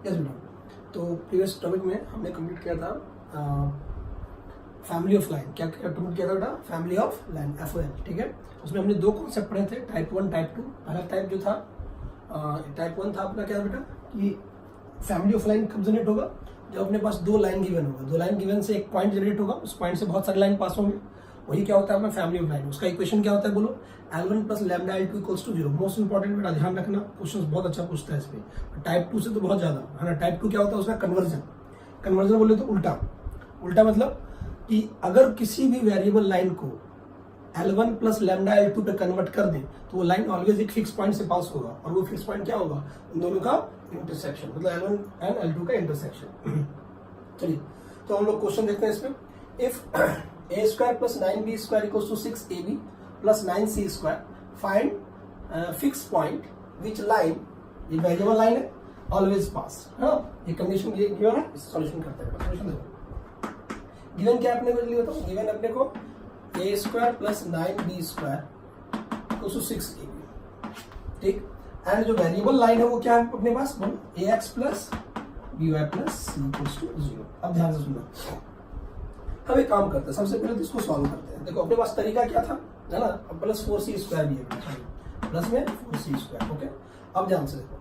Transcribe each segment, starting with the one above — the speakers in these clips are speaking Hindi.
यस बेटा, तो प्रीवियस टॉपिक में हमने कंप्लीट किया था फैमिली ऑफ लाइन। क्या कंप्लीट किया था बेटा? फैमिली ऑफ लाइन, FOL, ठीक है। उसमें हमने दो कॉन्सेप्ट पढ़े थे, टाइप 1 टाइप 2। पहला टाइप जो था टाइप 1 था अपना क्या बेटा कि फैमिली ऑफ लाइन कब जनरेट होगा? जब अपने पास दो लाइन गिवन होगा, दो लाइन गिवन से एक पॉइंट जनरेट होगा, उस पॉइंट से बहुत सारे लाइन पास होंगे, वही क्या होता है अपना फैमिली ऑफ लाइन। उसका इक्वेशन क्या होता है बोलो? L1 plus lambda L2 equals to 0। Most important बेटा ध्यान रखना, क्वेश्चन बहुत अच्छा पूछता है इस पे। टाइप 2 से तो बहुत ज्यादा है ना। टाइप 2 क्या होता है? उसका कन्वर्जन। कन्वर्जन बोले तो उल्टा। उल्टा मतलब कि अगर किसी भी वेरिएबल लाइन को L1 प्लस लैम्डा L2 पे कन्वर्ट कर दें तो वो लाइन ऑलवेज एक फिक्स पॉइंट से पास होगा, और वो फिक्स पॉइंट क्या होगा? इन दोनों का इंटरसेक्शन, मतलब L1 एंड L2 का इंटरसेक्शन। चलिए तो हम लोग क्वेश्चन देखते हैं इसमें। If a square plus 9b square equals to 6ab plus 9c square, find fix point which line, ये वेरिएबल लाइन है, ऑलवेज पास, है ना। ये कंडीशन गिवन है, इस सॉल्यूशन करते हैं। सॉल्यूशन देखो, गिवन क्या अपने को जल्दी बताओ। गिवन अपने को a square plus 9b square equals to 6ab, ठीक। एंड जो वेरिएबल लाइन है वो क्या है अपने पास? बोलो ax plus by plus c equals to 0। अब ध्यान से सुनना, अब एक काम करते हैं, सबसे पहले तो इसको सॉल्व करते हैं। देखो अपने पास तरीका क्या था, है ना। अब प्लस 4c स्क्वायर भी है, प्लस में 4c स्क्वायर, ओके। अब ध्यान से देखो,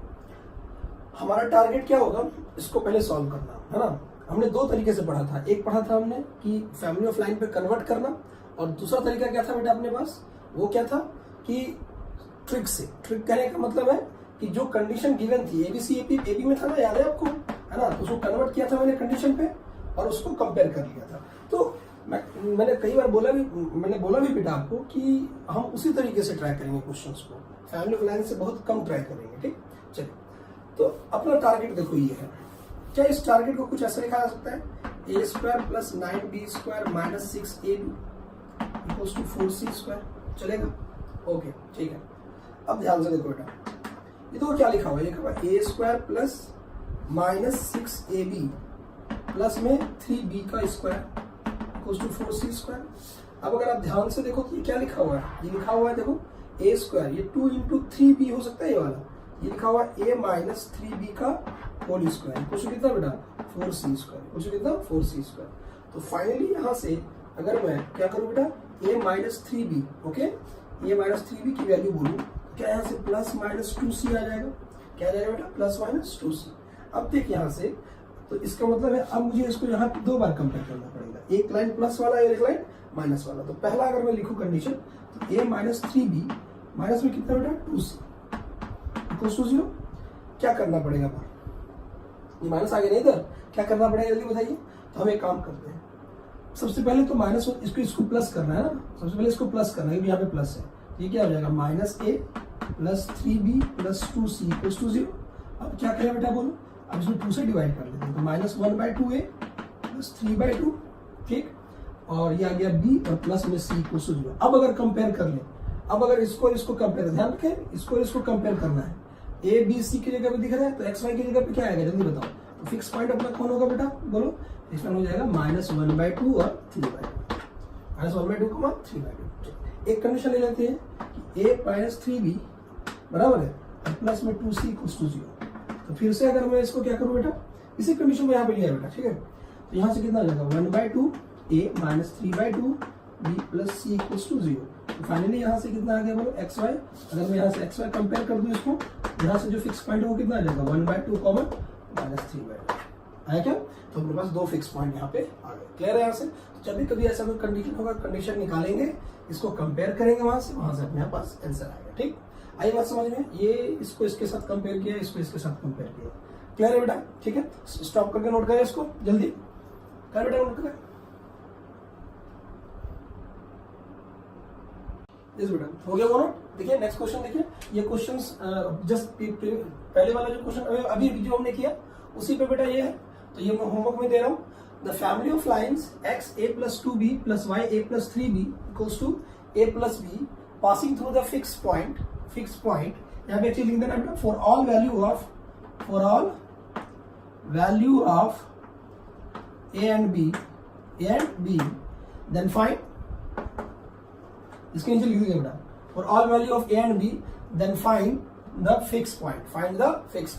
हमारा टारगेट क्या होगा? इसको पहले सॉल्व करना, है ना। हमने दो तरीके से पढ़ा था। एक पढ़ा था हमने कि फैमिली ऑफ लाइन पे कन्वर्ट करना, और दूसरा तरीका क्या था बेटा अपने पास? वो क्या था कि ट्रिक से। ट्रिक कहने का मतलब है कि जो कंडीशन गिवन थी ABC AB में था ना, याद है आपको, है ना। उसको कन्वर्ट किया था मैंने कंडीशन पे और उसको कंपेयर कर लिया था। तो मैंने कई बार बोला भी बेटा आपको कि हम उसी तरीके से ट्राई करेंगे क्वेश्चंस को, फैमिली ऑफ लाइन से बहुत कम ट्राई करेंगे, ठीक। चलिए तो अपना टारगेट देखो ये है। क्या इस टारगेट को कुछ ऐसा लिखा जा सकता है? a square plus 9b square minus 6ab equals to 4c square, चलेगा? ओके ठीक है। अब ध्यान से देखो बेटा, ये तो क्या लिखा हुआ है? लिखा हुआ a square plus minus 6ab plus में 3b का square equals to 4c square. अब अगर आप ध्यान से देखो तो ये क्या लिखा हुआ है? ये लिखा हुआ है देखो a स्क्वायर, ये 2 इंटू 3b हो सकता है ये वाला। ये लिखा हुआ है a माइनस 3b का होल स्क्वायर इक्वल्स टू कितना बेटा? 4c स्क्वायर इक्वल्स टू कितना? 4c square. तो फाइनली यहाँ से अगर मैं क्या करूँ बेटा? a minus 3b, okay, a minus 3b की वैल्यू बोलूँ, क्या यहाँ से प्लस माइनस 2c आ जाएगा? क्या आ जाएगा बेटा? Plus minus 2c। अब देख यहाँ से, तो इसका मतलब है अब मुझे इसको यहाँ पे दो बार कंपेयर करना पड़ेगा, एक लाइन प्लस वाला एक लाइन माइनस वाला। तो पहला अगर मैं लिखूं कंडीशन, तो a माइनस 3b माइनस में कितना बेटा? 2c equals to 0। क्या करना पड़ेगा? ये माइनस आगे नहीं इधर, क्या करना पड़ेगा जल्दी बताइए। तो हम एक काम करते हैं, सबसे पहले तो माइनस इसको प्लस करना है ना। सबसे पहले इसको प्लस करना है, यहाँ पे प्लस है, ये क्या हो जाएगा? Minus a plus 3b plus 2c equals to 0। अब क्या करें बेटा बोलो? अब इसमें 2 से डिवाइड कर लेते हैं, तो माइनस 1/2a प्लस 3/2, ठीक। और ये आ गया b और प्लस में c इक्वल्स टू 0। अब अगर कंपेयर कर ले, अब अगर इसको कंपेयर, ध्यान रखें, इसको कंपेयर करना है। a b c की जगह पे दिख रहा है, तो x y की जगह पे क्या आएगा जल्दी बताओ। तो फिक्स पॉइंट अपना कौन होगा बेटा बोलो? इसमें हो जाएगा माइनस 1/2 और 3/2, माइनस 1/2 को 3/2। एक कंडीशन ले लेते हैं कि a माइनस 3b बराबर है और प्लस में 2c इक्वल्स टू 0। तो फिर से अगर मैं इसको क्या करूं बेटा? इसी कंडीशन को यहाँ पे लिया बेटा, ठीक है। तो यहाँ से कितना आ जाएगा? 1/2 a minus 3/2 b plus c equals to 0। तो फाइनली यहाँ से कितना आ गया बोलो? xy। अगर मैं यहाँ से xy कंपेयर कर दूं इसको, यहाँ से जो फिक्स पॉइंट है वो कितना आ जाएगा? 1/2 कॉमन माइनस 3/2 आया क्या? तो मेरे पास दो फिक्स पॉइंट यहाँ पे आ गए। क्लियर है यहाँ से? तो जब भी कभी ऐसा कोई कंडीशन होगा, कंडीशन निकालेंगे, इसको कंपेयर करेंगे, वहां से अपने पास आंसर आएगा, ठीक। आई बात समझ में? ये इसको इसके साथ कंपेयर किया, इसको इसके साथ कंपेयर किया। क्लियर है बेटा? ठीक है, स्टॉप करके नोट करें इसको जल्दी। क्या बेटा नोट करें? यस बेटा, हो गया वो नोट। देखिए नेक्स्ट क्वेश्चन देखिए, ये क्वेश्चंस जस्ट पहले वाला जो क्वेश्चन अभी जो हमने किया उसी पे बेटा ये है। तो ये मैं होमवर्क में दे रहा हूँ। The family of lines x a plus 2b plus y a plus 3b equals to a plus b passing through the fixed point यहाँ पे लिख देना बेटा, for all value of a and b then find, इसके नीचे लिख दीजिए बेटा, for all value of a and b then find the fixed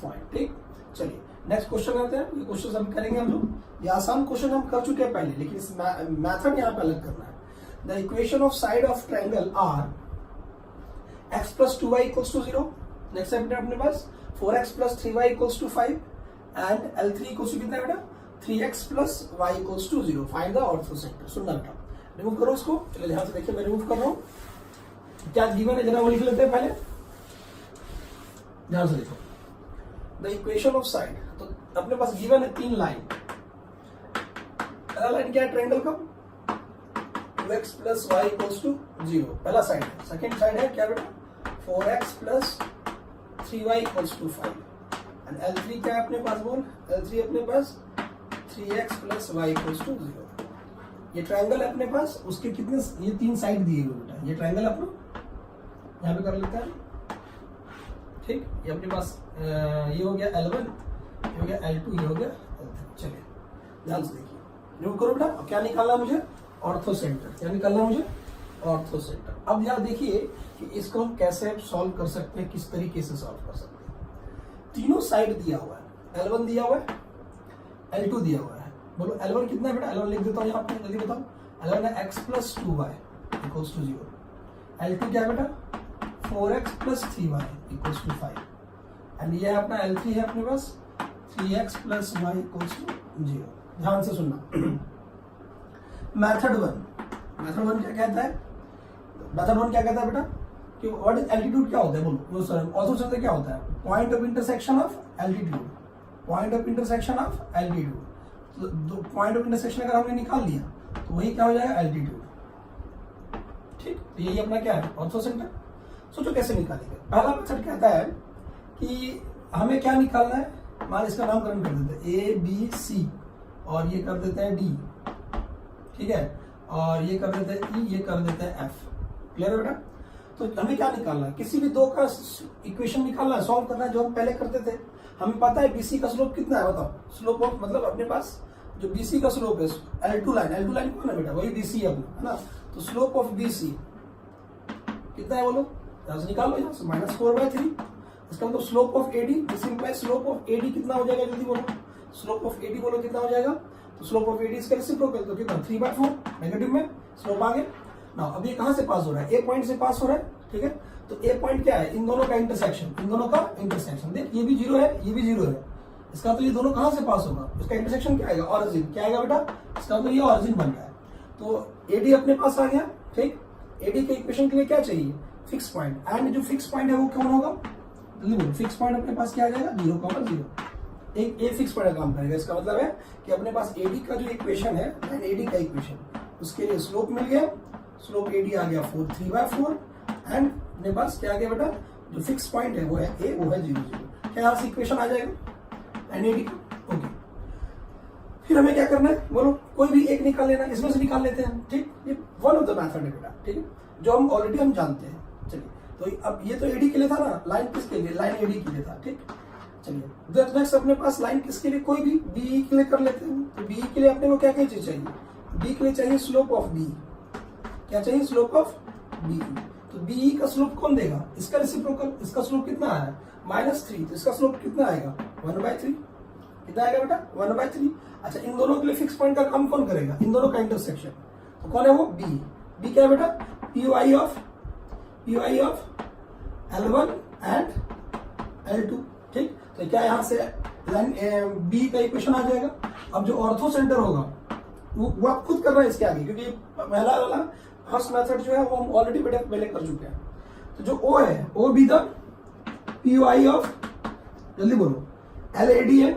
point, ठीक। चलिए नेक्स्ट क्वेश्चन आते हैं, ये क्वेश्चन हम करेंगे हम लोग। ये आसान क्वेश्चन हम कर चुके हैं पहले, लेकिन इस मेथड यहाँ पे अलग करना है। The equation of side of triangle are x plus 2y equals to 0। Next है बेटा अपने पास 4x plus 3y equals to 5 and L3 equals to कितना है बेटा 3x plus y equals to 0। Find the orthocentre. सुनना बेटा, रिमूव करो उसको। चलो ध्यान से देखिए, मैं रिमूव कर रहा हूँ। क्या गिवन है जरा वो लिख लेते हैं पहले, ध्यान से देखो। द इक्वेशन ऑफ साइड, तो अपने पास गिवन है 3 लाइन। पहला लाइन क्या है ट्रायंगल का 2x plus y equals to 0, पहला साइड है। सेकेंड साइड है क्या बेटा 4x plus 3y equals to 5 and L3 क्या है अपने पास बोल, L3 अपने पास 3x plus y equals to 0। ये ट्रायंगल है अपने पास, उसके कितने ये 3 साइड दिए हुए बेटा। ये ट्रायंगल अपना यहाँ पे कर लेता है, ठीक। ये अपने पास ये हो गया L1, ये हो गया L2, ये हो गया L3। चलिए ध्यान से देखिए, रिमूव करो बेटा। अब क्या निकालना है मुझे ऑर्थोसेंटर। क्या निकालना है मुझे ऑर्थोसेंटर। अब यहाँ देखिए कि इसको हम कैसे सॉल्व कर सकते हैं, किस तरीके से सॉल्व कर सकते हैं। तीनों साइड दिया हुआ है, L1 दिया हुआ है, L2 दिया हुआ है। बोलो L1 कितना है बेटा, L1 लिख देता हूँ यहाँ पे, जल्दी बताओ। L1 है x plus 2y equals to 0। L2 क्या है बेटा 4x plus 3y equals to 5 and ये अपना L3 है अपने पास 3x plus y equals to 0। ध्यान से सुनना। मेथड 1 क्या कहता है, मेथड 1 क्या कहता है बेटा कि व्हाट इज एल्टीट्यूड, क्या होता है बोलो। सॉरी ऑर्थोसेंटर क्या होता है, point of intersection of altitude. Point of intersection of altitude, तो दो पॉइंट ऑफ इंटरसेक्शन अगर हमने निकाल लिया तो वही क्या हो जाएगा एल्टीट्यूड, ठीक। तो यही अपना क्या है ऑर्थोसेंटर। सोचो कैसे निकालेंगे। पहला मेथड कहता है कि हमें क्या निकालना है, मान इसका नामकरण कर देते हैं ABC और ये कर देते हैं D, ठीक है, और ये कर देते हैं E, ये कर देते हैं F। क्लियर है बेटा। तो हमें क्या निकालना है, किसी भी दो का इक्वेशन निकालना है, सॉल्व करना है, जो हम पहले करते थे। हमें पता है BC का स्लोप कितना है, बताओ। स्लोप ऑफ मतलब अपने पास जो BC का स्लोप है L2 लाइन कौन है बेटा, वही BC है अपना, है ना। तो स्लोप ऑफ BC कितना है बोलो, यहाँ से निकालो, यहाँ से -4/3। इसका मतलब slope of AD, this implies slope of AD कितना हो जाएगा, जल्दी बोलो। स्लोप ऑफ AD बोलो कितना हो जाएगा, तो स्लोप ऑफ AD इसका रेसिप्रोकल, तो कितना 3/4 नेगेटिव में स्लोप आ गया ना। अब ये कहां से पास हो रहा है, A पॉइंट से पास हो रहा है, ठीक है। तो A पॉइंट क्या है, इन दोनों का इंटरसेक्शन, इन दोनों का इंटरसेक्शन। देख ये भी 0 है, ये भी 0 है, इसका तो ये दोनों कहां से पास होगा, इसका इंटरसेक्शन क्या आएगा ऑरिजिन। क्या आएगा बेटा, इसका तो ये ऑरिजिन बन रहा है। तो AD अपने पास आ गया, ठीक। AD के इक्वेशन के लिए क्या चाहिए, फिक्स पॉइंट, एंड जो फिक्स पॉइंट है वो कौन होगा, फिक्स पॉइंट अपने पास क्या आ जाएगा 0,0। एक ए फिक्स पॉइंट काम करेगा। इसका मतलब है कि अपने पास AD का जो इक्वेशन है, AD का इक्वेशन, उसके लिए स्लोप मिल गया, स्लोप AD आ गया 3/4 एंड अपने पास क्या आ गया बेटा, जो फिक्स पॉइंट है वो है A, वो है 0, 0। क्या यहाँ से इक्वेशन आ जाएगा NAD का, ओके। फिर हमें क्या करना है बोलो, कोई भी एक निकाल लेना, इसमें से निकाल लेते हैं, ठीक। ये वन ऑफ द मेथड है बेटा, ठीक है, जो हम ऑलरेडी हम जानते हैं। चलिए, तो अब ये तो AD के लिए था ना, लाइन किसके लिए, लाइन AD के लिए था, ठीक। चलिए नेक्स्ट अपने पास लाइन किसके लिए, कोई भी BE के लिए कर लेते हैं। तो BE के लिए अपने को क्या क्या चीज चाहिए, B के लिए चाहिए स्लोप ऑफ B। क्या चाहिए, स्लोप ऑफ BE। तो BE का स्लोप कौन देगा, इसका रेसिप्रोकल। इसका स्लोप कितना आया -3, तो इसका स्लोप कितना आएगा 1/3। कितना आएगा बेटा 1/3। अच्छा, इन दोनों के लिए फिक्स पॉइंट का काम कौन करेगा, इन दोनों का इंटरसेक्शन, तो कौन है वो B क्या है बेटा POI of L1 and L2, ठीक। तो क्या यहाँ से लाइन B का इक्वेशन आ जाएगा। अब जो ऑर्थो सेंटर होगा वो आप खुद कर रहे हैं इसके आगे, क्योंकि पहला वाला फर्स्ट मेथड जो है वो हम ऑलरेडी पहले कर चुके हैं। तो जो O है, O be the POI of, जल्दी बोलो, LADN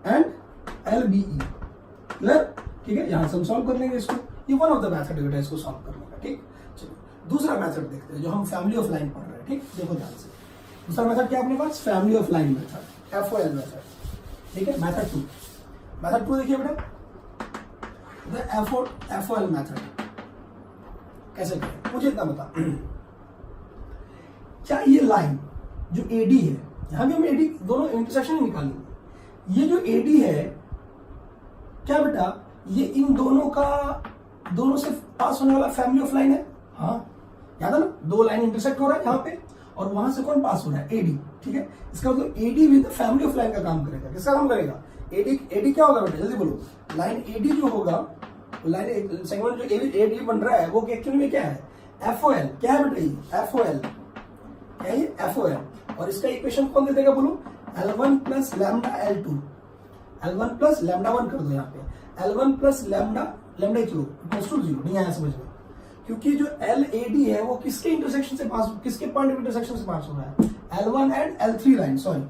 एंड LBE। क्लियर, ठीक है। यहां से हम सॉल्व कर लेंगे इसको। ये वन ऑफ द मेथड है इसको सॉल्व करने का, ठीक। चलिए दूसरा मेथड देखते हैं, जो हम फैमिली ऑफ लाइन पढ़ रहे हैं, ठीक। देखो ध्यान से, दूसरा मेथड क्या अपने पास, family of line method, FOL method, ठीक है। मेथड 2 देखिए बेटा, FOL मेथड कैसे करें, मुझे इतना बता। क्या ये लाइन जो AD है, यहां भी हम AD दोनों इंटरसेक्शन ही निकालेंगे। ये जो AD है क्या बेटा, ये इन दोनों से पास होने वाला फैमिली ऑफ लाइन है। हाँ याद है ना, दो लाइन इंटरसेक्ट हो रहा है यहाँ पे, और वहां से कौन पास हो रहा है, एडी, ठीक है। इसका मतलब एडी भी तो फैमिली ऑफ लाइन का काम करेगा। किसका काम करेगा, एडी। एडी क्या होगा बेटा, जल्दी बोलो। लाइन एडी जो होगा, लाइन सेगमेंट जो एडी बन रहा है वो एक्चुअली में क्या है, एफओएल। क्या है बेटा ये, एफओएल, क्या है, एफओएल। और इसका इक्वेशन कौन दे देगा बोलो, L1 plus lambda L2, L1 plus lambda 1 कर दो यहाँ पे, L1 plus lambda equals to 0। नहीं आया समझ में, क्योंकि जो LAD है वो किसके इंटरसेक्शन से पास, किसके पॉइंट ऑफ इंटरसेक्शन से पास हो रहा है, L1 and L3 line, sorry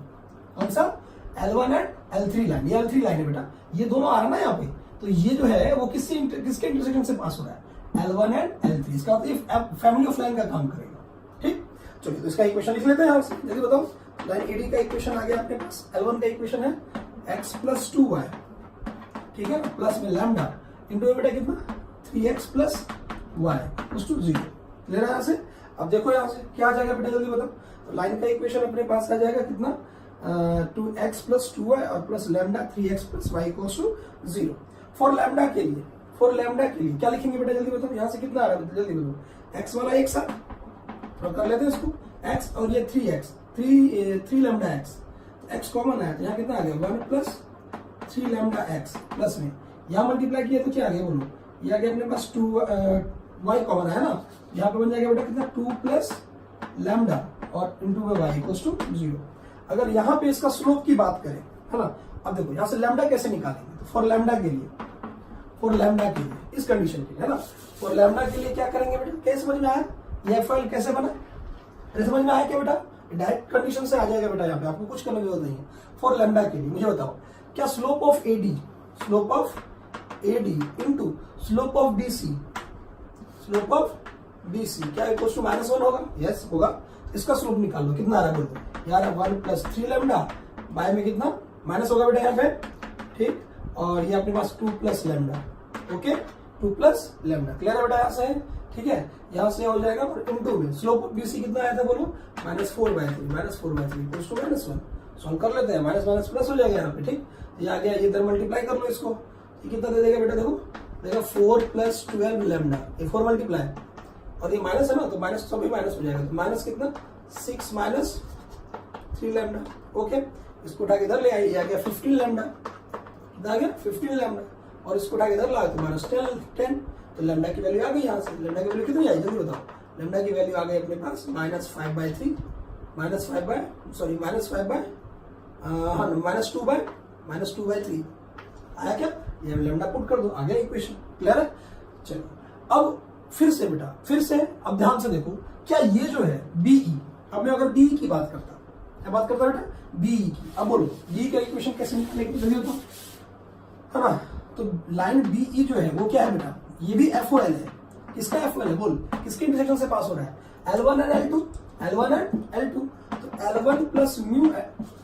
कौन सा, L1 एंड L3 लाइन, ये L3 लाइन है बेटा, ये दोनों आ रहा है ना यहाँ पे। तो ये जो है वो किसके इंटरसेक्शन से पास हो रहा है, L1 एंड L3। इसका मतलब फैमिली ऑफ लाइन का काम करेगा, ठीक। चलिए तो इसका इक्वेशन लिख लेते हैं यहाँ से, जल्दी बताओ। लाइन एडी का इक्वेशन आ गया अपने पास, L1 का इक्वेशन है x प्लस 2y, ठीक है, प्लस में लैम्डा इंटू बेटा कितना 3x plus y equals to 0। ले रहा है यहाँ से। अब देखो यहाँ से क्या आ जाएगा बेटा, जल्दी बताओ। तो लाइन का इक्वेशन अपने पास आ जाएगा कितना, 2x प्लस 2y और plus lambda 3x plus y equals to 0। For lambda के लिए, क्या लिखेंगे बेटा, जल्दी बताओ। यहाँ से कितना आ रहा है, जल्दी बताओ। x वाला एक साथ तो कर लेते हैं इसको, x और ये 3x, 3 lambda x, x common है तो यहाँ कितना आ गया 1 प्लस 3 लैम्डा x प्लस में यहाँ मल्टीप्लाई किया तो क्या आ गया बोलो, ये आ गया अपने पास 2 y कॉमन है ना, यहाँ पे बन जाएगा बेटा कितना 2 प्लस लैम्डा और इंटू में y इक्वल्स टू 0। अगर यहाँ पे इसका स्लोप की बात करें, है ना, अब देखो यहाँ से लैम्डा कैसे निकालेंगे, तो फॉर लैम्डा के लिए, इस कंडीशन के लिए, है ना, फॉर लैम्डा के लिए क्या करेंगे बेटा, कैसे समझ में आया ये फाइल कैसे बना, समझ में आया क्या बेटा, डायरेक्ट कंडीशन से आ जाएगा बेटा, यहाँ पे आपको कुछ करने की जरूरत नहीं है। फॉर लैम्डा के लिए मुझे बताओ क्या slope of AD into slope of BC क्या इक्वल टू -1 होगा, यस होगा। इसका स्लोप निकाल लो, कितना आ रहा है बोलते यार, 1 प्लस 3 लैम्डा बाय में कितना माइनस होगा बेटा यहाँ पे, ठीक। और ये अपने पास 2 plus lambda, okay, 2 plus lambda, clear है बेटा यहाँ से, ठीक है। यहाँ से हो जाएगा इंटू में स्लोप ऑफ बीसी कितना आया था बोलो, -4/3 इक्वल्स टू -1। सॉल्व कर लेते हैं, माइनस माइनस प्लस हो जाएगा यहाँ पे, ठीक। ये आ गया, ये इधर मल्टीप्लाई कर लो इसको, ये कितना दे देगा बेटा, देखो देगा 4 प्लस 12 लैम्डा, ये 4 मल्टीप्लाई और ये माइनस है ना, तो माइनस सभी माइनस हो जाएगा, तो माइनस कितना 6 माइनस 3 लैम्डा, ओके। इसको उठा के इधर ले आई, आ गया 15 लैम्डा, कितना आ गया 15 लैम्डा, और इसको उठा के इधर ला तो -10, तो लैम्डा की वैल्यू आ गई यहाँ से। लैम्डा की वैल्यू कितनी आई जल्दी बताओ, लैम्डा की वैल्यू आ गई अपने पास -5/3, -2/3 आया क्या, ये लैम्डा पुट कर दो, आ गया इक्वेशन, क्लियर है। चलो अब फिर से बेटा, अब ध्यान से देखो, क्या ये जो है बीई, अब मैं अगर बीई की बात करता, क्या बात करता बेटा, बीई की। अब बोलो बीई का इक्वेशन कैसे निकालेंगे, जल्दी बताओ, है ना। तो लाइन बीई जो है वो क्या है बेटा, ये भी एफओएल है। किसका एफओएल है बोल, किसके इंटरसेक्शन से पास हो रहा है, L1 एंड L2, तो L1 प्लस म्यू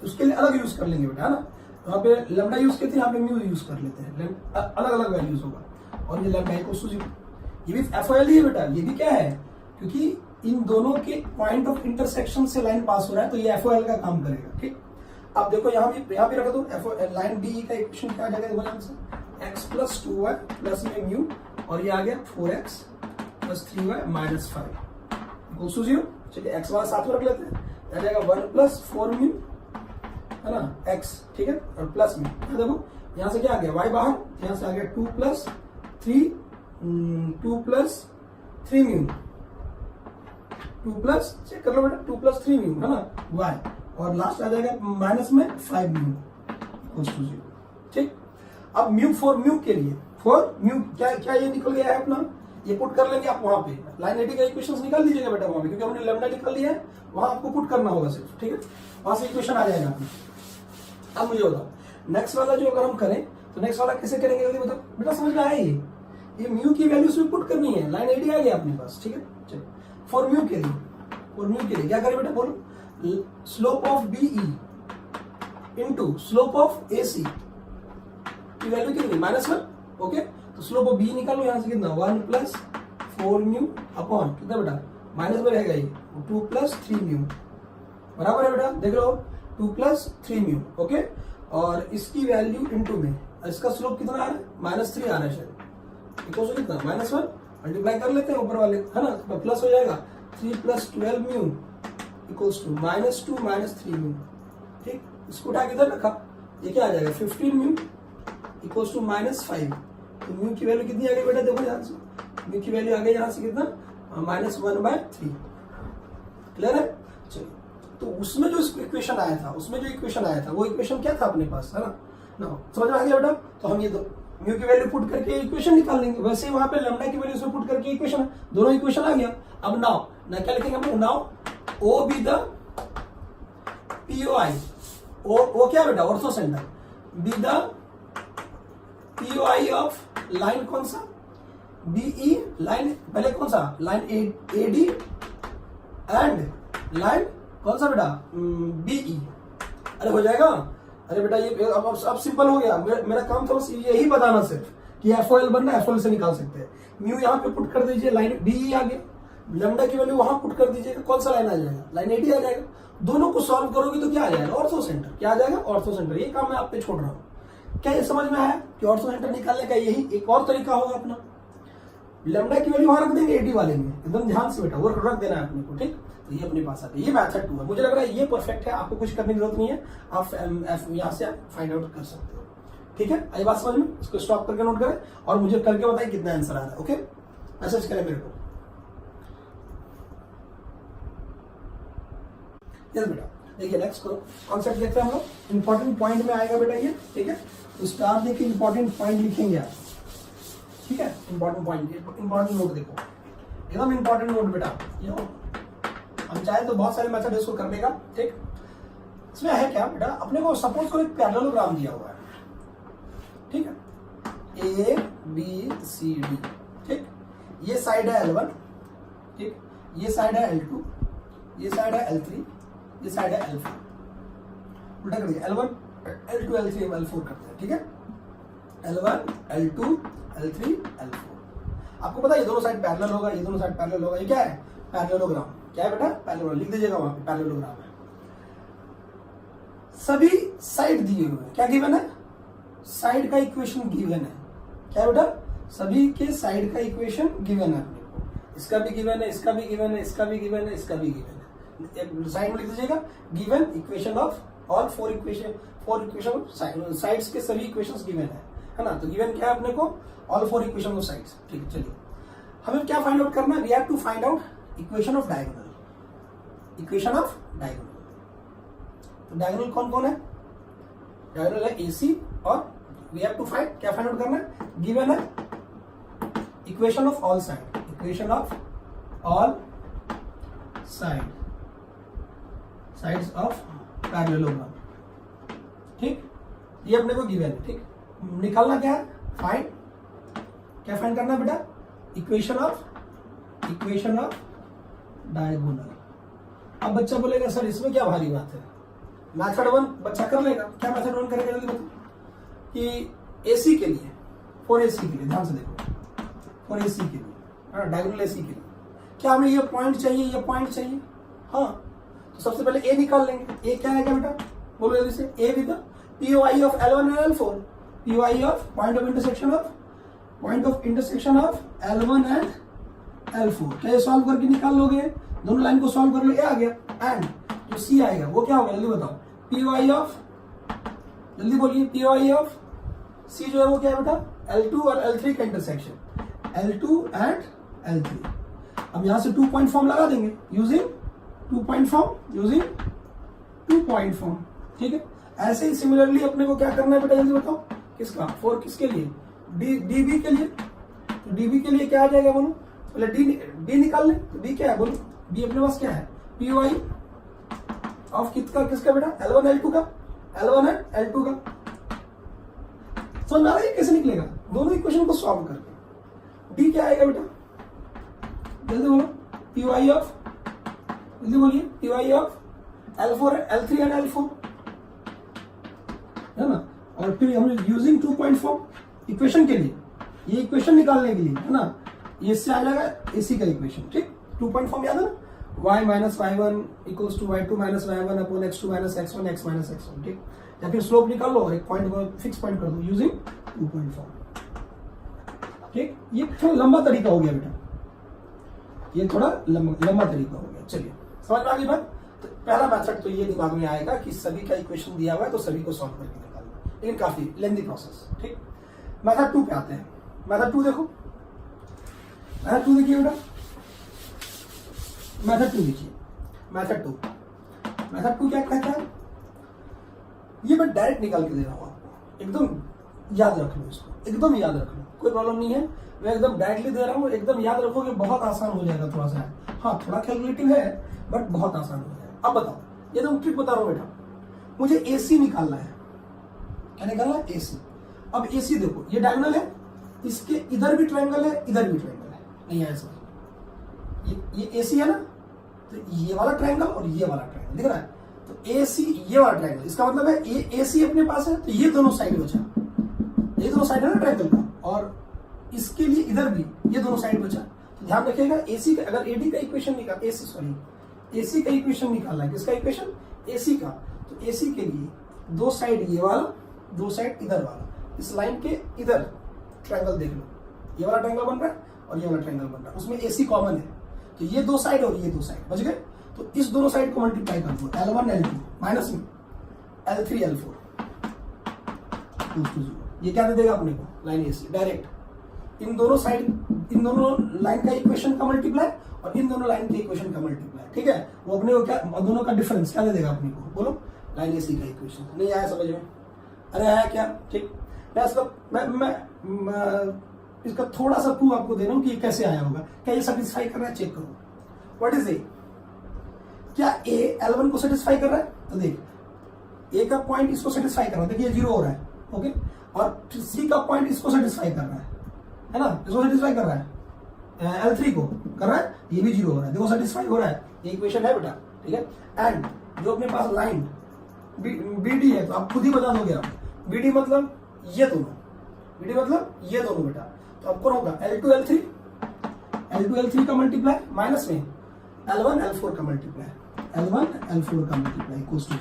उसके लिए अलग यूज कर लेंगे बेटा, है ना। यहाँ पे लैम्डा यूज करते हैं, यहाँ पे म्यू यूज कर लेते हैं, अलग अलग वैल्यूज होगा। और ये लैम्डा इक्वल्स टू 0, ये भी एफओएल ही है बेटा, ये भी क्या है, क्योंकि इन दोनों के पॉइंट ऑफ इंटरसेक्शन से लाइन पास हो रहा है, तो ये एफओएल का काम करेगा, ठीक। अब देखो यहाँ भी रख दो, लाइन बी का इक्वेशन क्या आ जाएगा, देखो यहाँ से x प्लस 2y प्लस में म्यू, और ये आ गया 4x plus 3y minus 5 equals to 0। चलिए x वाला साथ में रख लेते हैं, आ जाएगा 1 प्लस 4 म्यू, है ना, x, ठीक है, और प्लस में देखो यहाँ से क्या आ गया y बाहर, यहाँ से आ गया 2 प्लस 3 म्यू, 2 प्लस चेक कर लो बेटा, 2 प्लस 3 म्यू, है ना, y, और लास्ट आ जाएगा माइनस में 5 म्यू इक्वल्स टू 0, ठीक। अब म्यू फॉर म्यू के लिए, फॉर म्यू क्या ये निकल गया है अपना, ये पुट कर लेंगे आप वहां पे, लाइन एडी का इक्वेशन निकाल दीजिएगा बेटा वहां पे, क्योंकि हमने लैम्डा निकाल लिया है, वहां आपको पुट करना होगा सिर्फ, ठीक है, वहां से इक्वेशन आ जाएगा अपना। अब मुझे बताओ नेक्स्ट वाला जो अगर हम करें तो नेक्स्ट वाला कैसे करेंगे, जल्दी बताओ बेटा, समझ में आया ये म्यू की वैल्यू उसमें पुट करनी है, लाइन एडी आ गया अपने पास, ठीक है। चलो फॉर म्यू के लिए क्या करें बेटा बोलो, slope of BE into slope of AC की वैल्यू कितनी -1, ओके। तो स्लोप ऑफ बी निकालो, यहाँ से कितना 1 प्लस 4 म्यू अपॉन कितना बेटा माइनस में रहेगा ये 2 प्लस 3 म्यू, बराबर है बेटा, देख लो 2 प्लस 3 म्यू, ओके। और इसकी वैल्यू इंटू में, इसका स्लोप कितना आ रहा है -3 आ रहा है शायद, इक्वल टू कितना -1, मल्टीप्लाई कर लेते हैं ऊपर वाले, है ना, तो प्लस हो जाएगा 3 plus 12 mu equals to -2 -3 mu. ठीक, इसको उठा के इधर रखा, ये क्या आ जाएगा 15 म्यू इक्वल्स टू -5। तो म्यू की वैल्यू कितनी आ गई बेटा, देखो यहाँ से म्यू की वैल्यू आ गई यहाँ से कितना, -1/3। क्लियर है? चलिए, तो उसमें जो इक्वेशन आया था, वो इक्वेशन क्या था अपने पास, है ना, समझ में आ गया बेटा? तो हम ये दो म्यू की वैल्यू पुट करके इक्वेशन निकाल लेंगे, वैसे ही वहां पे लैम्डा की वैल्यू से पुट करके इक्वेशन, दोनों इक्वेशन आ गया। अब नाउ क्या लिखेंगे हम, now O be the POI, O क्या बेटा, ortho centre, be the POI of line कौन सा, बीई लाइन, पहले कौन सा लाइन एडी एंड लाइन कौन सा बेटा, बीई। अरे हो जाएगा, अरे बेटा ये अब सिंपल हो गया, मेरा काम था बस यही बताना सिर्फ कि एफओएल बनना, एफओएल से निकाल सकते हैं। म्यू यहाँ पे पुट कर दीजिए, लाइन बीई आ गया, लैम्डा की वैल्यू वहां पुट कर दीजिएगा, कौन सा लाइन आ जाएगा, लाइन एडी आ जाएगा। दोनों को सॉल्व करोगे तो क्या आ जाएगा, ऑर्थो सेंटर। क्या आ जाएगा, ऑर्थो सेंटर। ये काम मैं आप पे छोड़ रहा हूँ। क्या ये समझ में आया कि ऑर्थो सेंटर निकालने का यही एक और तरीका होगा अपना, लैम्डा की वैल्यू वहां रख देंगे एडी वाले में, एकदम ध्यान से बेटा वो रख देना है अपने को। ठीक, तो ये अपने पास आते हैं, ये मेथड 2 है। मुझे लग रहा है ये परफेक्ट है, आपको कुछ करने की जरूरत नहीं है, आप यहाँ से आप फाइंड आउट कर सकते हो। ठीक है, आई बात समझ में? इसको स्टॉप करके नोट करें और मुझे करके बताएं कितना आंसर आ रहा है। ओके, मैसेज करें मेरे को। यस बेटा, देखिए नेक्स्ट कॉन्सेप्ट देखते हैं हम लोग। इंपॉर्टेंट पॉइंट में आएगा बेटा ये। ठीक है, तो स्टार देखिए इंपॉर्टेंट पॉइंट लिखेंगे आप। ठीक है, इंपॉर्टेंट पॉइंट, इंपॉर्टेंट नोट देखो, एकदम इंपॉर्टेंट नोट बेटा। ये हम चाहे तो बहुत सारे मेथड है इसको करने का। ठीक, इसमें है क्या बेटा, अपने को सपोज को एक पैरेललोग्राम दिया हुआ है। ठीक है, ए बी सी डी। ठीक, ये साइड है L1, ठीक, ये साइड है L2, ये साइड है L3, ये साइड है L4। उल्टा कर दिया, L1 L2 L3 L4 करते हैं। ठीक है, L1 L2 L3 L4। आपको पता है ये दोनों साइड पैरेलल होगा, ये दोनों साइड पैरेलल होगा। ये क्या है, पैरेललोग्राम। क्या है बेटा, पैरेललोग्राम। लिख दीजिएगा वहां पे, पैरेललोग्राम है। सभी साइड दिए हुए हैं, क्या गिवन है, साइड का इक्वेशन गिवन है। क्या बेटा, सभी के साइड का इक्वेशन गिवन है अपने को। इसका भी गिवन है, इसका भी गिवन है, इसका भी गिवन है, इसका भी गिवन है। एक साइड में लिख दीजिएगा, given equation of all four equation sides के सभी इक्वेशंस गिवन है ना। तो गिवन क्या है अपने को, all four equation of sides. ठीक है, चलिए हमें क्या फाइंड आउट करना है, we have to find out equation of diagonal. Equation of diagonal, तो डायगोनल कौन कौन है, डायगोनल है AC और वी हैव टू फाइंड, क्या फाइंड आउट करना है, गिवन है equation of all side, equation of all sides of parallelogram. ठीक, ये अपने को गिवन है। ठीक, निकालना क्या है, फाइंड, क्या फाइंड करना है बेटा, इक्वेशन ऑफ डायगोनल। अब बच्चा बोलेगा सर इसमें क्या भारी बात है, मेथड 1 बच्चा कर लेगा। क्या मेथड 1 करेगा जल्दी बताओ, कि AC के लिए, फॉर AC के लिए, ध्यान से देखो, फॉर AC के लिए, डायगोनल AC के लिए क्या हमें ये पॉइंट चाहिए, ये पॉइंट चाहिए। हाँ, तो सबसे पहले A निकाल लेंगे। A क्या आएगा बेटा, बोलो जल्दी से, A with POI of L1 and L4, POI of point of intersection of L1 and L4। क्या ये सॉल्व करके निकाल लोगे, दोनों लाइन को सॉल्व कर लो, A आ गया। एंड जो C आएगा वो क्या होगा, जल्दी बताओ, POI ऑफ, जल्दी बोलिए, POI ऑफ C जो है वो क्या है बेटा, L2 और L3 का इंटरसेक्शन, L2 एंड L3। अब यहां से 2 पॉइंट फॉर्म लगा देंगे, यूजिंग 2 पॉइंट फॉर्म। ठीक है, ऐसे ही सिमिलरली अपने को क्या करना है बेटा, जल्दी बताओ, किसका, फॉर किसके लिए, DB के लिए। तो DB के लिए क्या आ जाएगा बोलो, पहले D निकाल ले। तो D क्या है बोलो, D अपने पास क्या है, POI ऑफ किसका बेटा, L1 L2 का, L1 है L2 का। समझ में आ रहा है कैसे निकलेगा, दोनों इक्वेशन को सॉल्व करके। D क्या आएगा बेटा, जल्दी बोलो, POI ऑफ, जल्दी बोलिए, POI of L4 L3 and L4, है ना। और फिर हम यूजिंग 2 पॉइंट फॉर्म इक्वेशन के लिए, ये इक्वेशन निकालने के लिए, है ना, ये इससे आ जाएगा AC का इक्वेशन। ठीक, 2 पॉइंट फॉर्म याद है ना, y minus y1 equals to y2 minus y1 upon x2 minus x1 x minus x1। ठीक, या फिर स्लोप निकाल लो, एक पॉइंट को फिक्स पॉइंट कर दो यूजिंग 2 पॉइंट फॉर्म। ठीक, ये थोड़ा लंबा तरीका हो गया बेटा, ये थोड़ा लंबा तरीका हो गया। चलिए समझ में आ गई बात। पहला मेथड तो ये दिमाग में आएगा कि सभी का इक्वेशन दिया हुआ है तो सभी को सॉल्व करके निकालना, लेकिन काफी लेंथी प्रोसेस। ठीक, मेथड 2 पे आते हैं। मेथड 2 देखो, मेथड 2 देखिए बेटा, मेथड 2 देखिए, मेथड 2 क्या कहता है, ये मैं डायरेक्ट निकाल के दे रहा हूं आपको, एकदम याद रख लो इसको, एकदम याद रख लो, कोई प्रॉब्लम नहीं है, मैं एकदम डायरेक्टली दे रहा हूँ, एकदम याद रखोगे, बहुत आसान हो जाएगा। थोड़ा सा हाँ थोड़ा कैलकुलेटिव है बट बहुत आसान हो जाएगा। अब बताओ, ये तो ट्रिक बता रहा हूँ बेटा, मुझे AC निकालना है, क्या निकालना है, AC। अब AC देखो, ये डायगोनल है, इसके इधर भी ट्रायंगल है, इधर भी ट्रायंगल है, नहीं है समझ, ये AC है ना, तो ये वाला ट्रायंगल और ये वाला ट्रायंगल दिख रहा है, तो AC ये वाला ट्रायंगल, इसका मतलब है AC अपने पास है, तो ये दोनों साइड बचा, ये दोनों साइड है ना ट्रायंगल का, और इसके लिए इधर भी ये दोनों साइड बचा। तो ध्यान रखिएगा, AC का अगर AD का इक्वेशन निकाल, AC का इक्वेशन निकालना है, किसका इक्वेशन, AC का, तो AC के लिए दो साइड ये वाला, दो साइड इधर वाला, इस लाइन के इधर ट्रायंगल देख लो, ये वाला ट्रायंगल बन रहा है और ये वाला ट्रायंगल बन रहा है, उसमें AC कॉमन है, तो ये दो साइड और ये दो साइड बच गए। तो इस दोनों साइड को मल्टीप्लाई कर दो, L1 L2 माइनस में L3 L4, ये क्या दे देगा अपने को, लाइन AC डायरेक्ट, इन दोनों साइड, इन दोनों लाइन का इक्वेशन का मल्टीप्लाई और इन दोनों लाइन के इक्वेशन का मल्टीप्लाई, ठीक है, वो अपने को क्या, दोनों का डिफरेंस क्या दे देगा अपने को, बोलो, लाइन AC का इक्वेशन। नहीं आया समझ में, अरे आया क्या, ठीक, मैं इसका थोड़ा सा प्रूफ आपको दे रहा हूं कि ये कैसे आया होगा, क्या ये सेटिस्फाई कर रहा है, चेक करो, व्हाट इज ए, क्या A L1 को सेटिस्फाई कर रहा है, तो देख A का पॉइंट इसको सेटिस्फाई कर रहा है, देखिए 0 हो रहा है, ओके, और C का पॉइंट इसको सेटिस्फाई कर रहा है ना, इसको सेटिस्फाई कर रहा है, L3 को कर रहा है, ये भी 0 हो रहा है, देखो सेटिस्फाई हो रहा है, ये इक्वेशन है बेटा, ठीक है। एंड जो अपने पास लाइन BD है, तो आप खुद ही बता दोगे, आप BD मतलब ये दोनों, BD मतलब ये दोनों बेटा, तो अब कौन होगा, L2 L3 का मल्टीप्लाई माइनस में L1 L4 का मल्टीप्लाई, L1 L4 का मल्टीप्लाई इक्वल्स टू 0,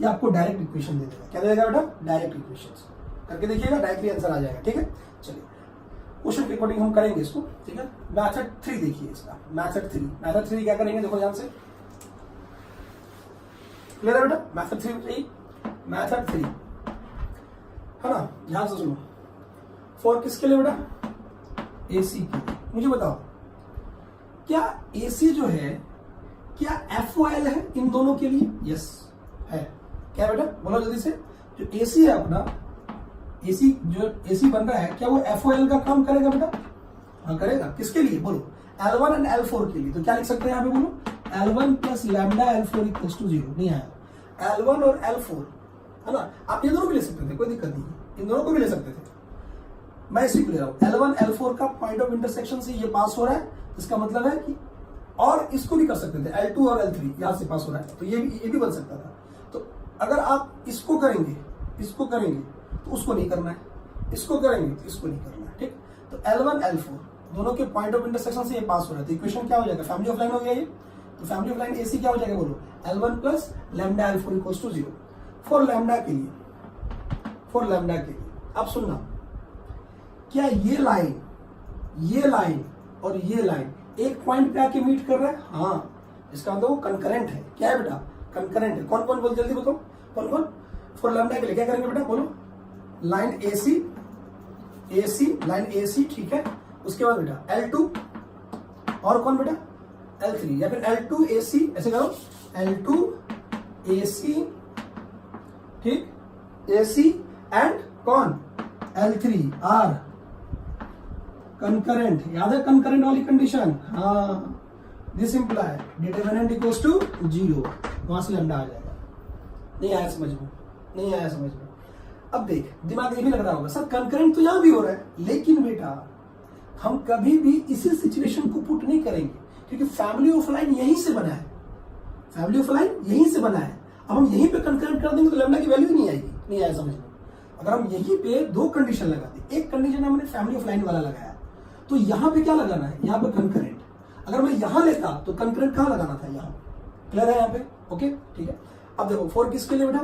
ये आपको डायरेक्ट इक्वेशन दे देगा, क्या दे देगा बेटा, डायरेक्ट इक्वेशंस करके देखिएगा, डायरेक्टली आंसर आ जाएगा, ठीक है। चलिए क्वेश्चन के अकॉर्डिंग हम करेंगे इसको, ठीक है। मेथड 3 देखिए इसका, मेथड 3 क्या करेंगे, देखो ध्यान से, क्लियर है बेटा, मेथड 3 है ना, ध्यान से सुनो, फॉर किसके लिए बेटा, AC के लिए। मुझे बताओ, क्या AC जो है, क्या FOL है इन दोनों के लिए, यस है, क्या बेटा, बोलो जल्दी से, जो AC है अपना, AC जो AC बन रहा है, क्या वो FOL का काम करेगा बेटा, हाँ करेगा, किसके लिए बोलो, L1 एंड L4 के लिए, तो क्या लिख सकते हैं यहाँ पे बोलो, L1 plus lambda L4 equals to 0, नहीं आया, L1 और L4 है ना, आप ये दोनों भी ले सकते थे, कोई दिक्कत नहीं, इन दोनों को भी ले सकते थे, मैं इसी को ले रहा हूं, L1 L4 का पॉइंट ऑफ इंटरसेक्शन से ये पास हो रहा है, इसका मतलब है कि, और इसको भी कर सकते थे, L2 और L3 यहां से पास हो रहा है, तो ये भी बन सकता था। तो अगर आप इसको करेंगे तो उसको नहीं करना है, इसको करेंगे तो इसको नहीं करना है, ठीक। तो L1 L4 दोनों के पॉइंट ऑफ इंटरसेक्शन से ये पास हो रहा है, तो इक्वेशन क्या हो जाएगा, फैमिली ऑफ लाइन हो गया ये, तो फैमिली ऑफ लाइन AC क्या हो जाएगा बोलो, L1 plus lambda L4 equals to 0 for lambda के लिए, अब सुनना, क्या ये लाइन और ये लाइन एक पॉइंट पे आके मीट कर रहा है, हाँ, इसका मतलब वो कंकरेंट है, क्या है बेटा, कंकरेंट है, कौन बोल जल्दी बताओ, कौन, फॉर लैम्डा के लिए क्या करेंगे बेटा, बोलो, लाइन AC लाइन AC, ठीक है, उसके बाद बेटा L2 और कौन बेटा, L3, या फिर L2 AC, ऐसे करो, L2 AC, ठीक, AC एंड कौन, L3 R कंकरेंट, याद है कंकरेंट वाली कंडीशन, हाँ, this imply determinant equals to 0, वहां से लैम्डा आ जाएगा। नहीं आया समझ में, अब देख दिमाग ये भी लग रहा होगा, सर कंकरेंट तो यहां भी हो रहा है, लेकिन बेटा हम कभी भी इसी सिचुएशन को पुट नहीं करेंगे, क्योंकि फैमिली ऑफ लाइन यहीं से बना है, अब हम यहीं पे कंकरेंट कर देंगे तो लैम्डा की वैल्यू नहीं आएगी, नहीं आया समझ में। अगर हम यहीं पे दो कंडीशन लगाते, एक कंडीशन हमने फैमिली ऑफ लाइन वाला लगाया, तो यहां पे क्या लगाना है, यहाँ पे कंकरेंट, अगर मैं यहां लेता तो कंकरेंट कहां लगाना था, यहाँ, क्लियर है यहाँ पे, ओके ठीक है। अब देखो फॉर किसके लिए बेटा,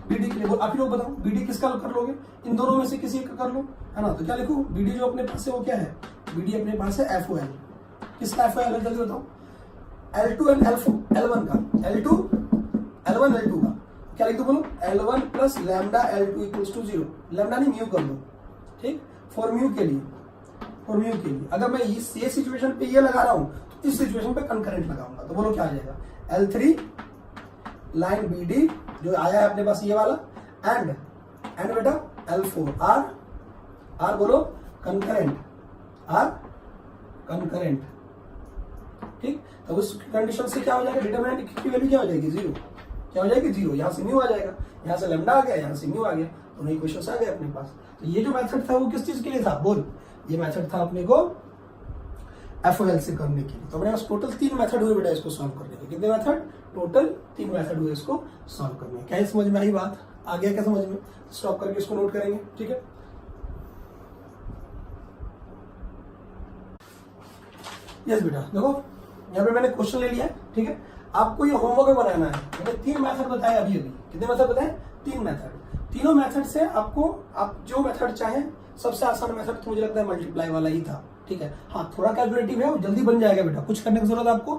BD के लिए, आप ही लोग बताओ BD किसका कर लोगे, इन दोनों में से किसी एक का कर लो, है ना, तो क्या लिखो, BD जो अपने पास है वो क्या है, BD अपने पास है FOL, किसका FOL है जल्दी बताओ, L2 एंड L1 का, L2 L1 L2 का क्या लिख दो बोलो, L1 plus lambda L2 equals to 0, lambda नहीं म्यू कर दो, ठीक, फॉर म्यू के लिए, फॉर म्यू के लिए अगर मैं ये सिचुएशन पे ये लगा रहा हूं तो इस सिचुएशन पे कंकरेंट लगाऊंगा, तो बोलो क्या आ जाएगा, L3 लाइन BD जो आया है अपने पास ये वाला, एंड बेटा L4 R बोलो कंकरेंट, R कंकरेंट, ठीक। तो उस कंडीशन से क्या हो जाएगा, डिटरमिनेंट की वैल्यू क्या हो जाएगी, 0, क्या हो जाएगी 0, यहां से म्यू आ जाएगा, यहां से लैम्डा आ गया, यहां से म्यू आ गया, दोनों इक्वेशंस आ गए अपने पास। तो ये जो मेथड था वो किस चीज के लिए था, बोल, ये मेथड था अपने को FOL से करने के लिए। तो अपने पास टोटल 3 मेथड हुए बेटा इसको सॉल्व करने के, कितने मेथड, टोटल 3 मेथड हुए इसको सॉल्व करने के। क्या समझ में आई बात, आ गया क्या समझ में, स्टॉप करके इसको नोट करेंगे, ठीक है। यस बेटा देखो यहाँ पे मैंने क्वेश्चन ले लिया है, ठीक है। आपको ये होमवर्क बनाना है, मैंने 3 मेथड बताए अभी, कितने मेथड बताए, 3 मेथड, तीनों मेथड से आपको आप जो मेथड चाहें, सबसे आसान मेथड तो मुझे लगता है मल्टीप्लाई वाला ही था, ठीक है। हाँ थोड़ा कैलकुलेटिव है, वो जल्दी बन जाएगा बेटा, कुछ करने की जरूरत है आपको,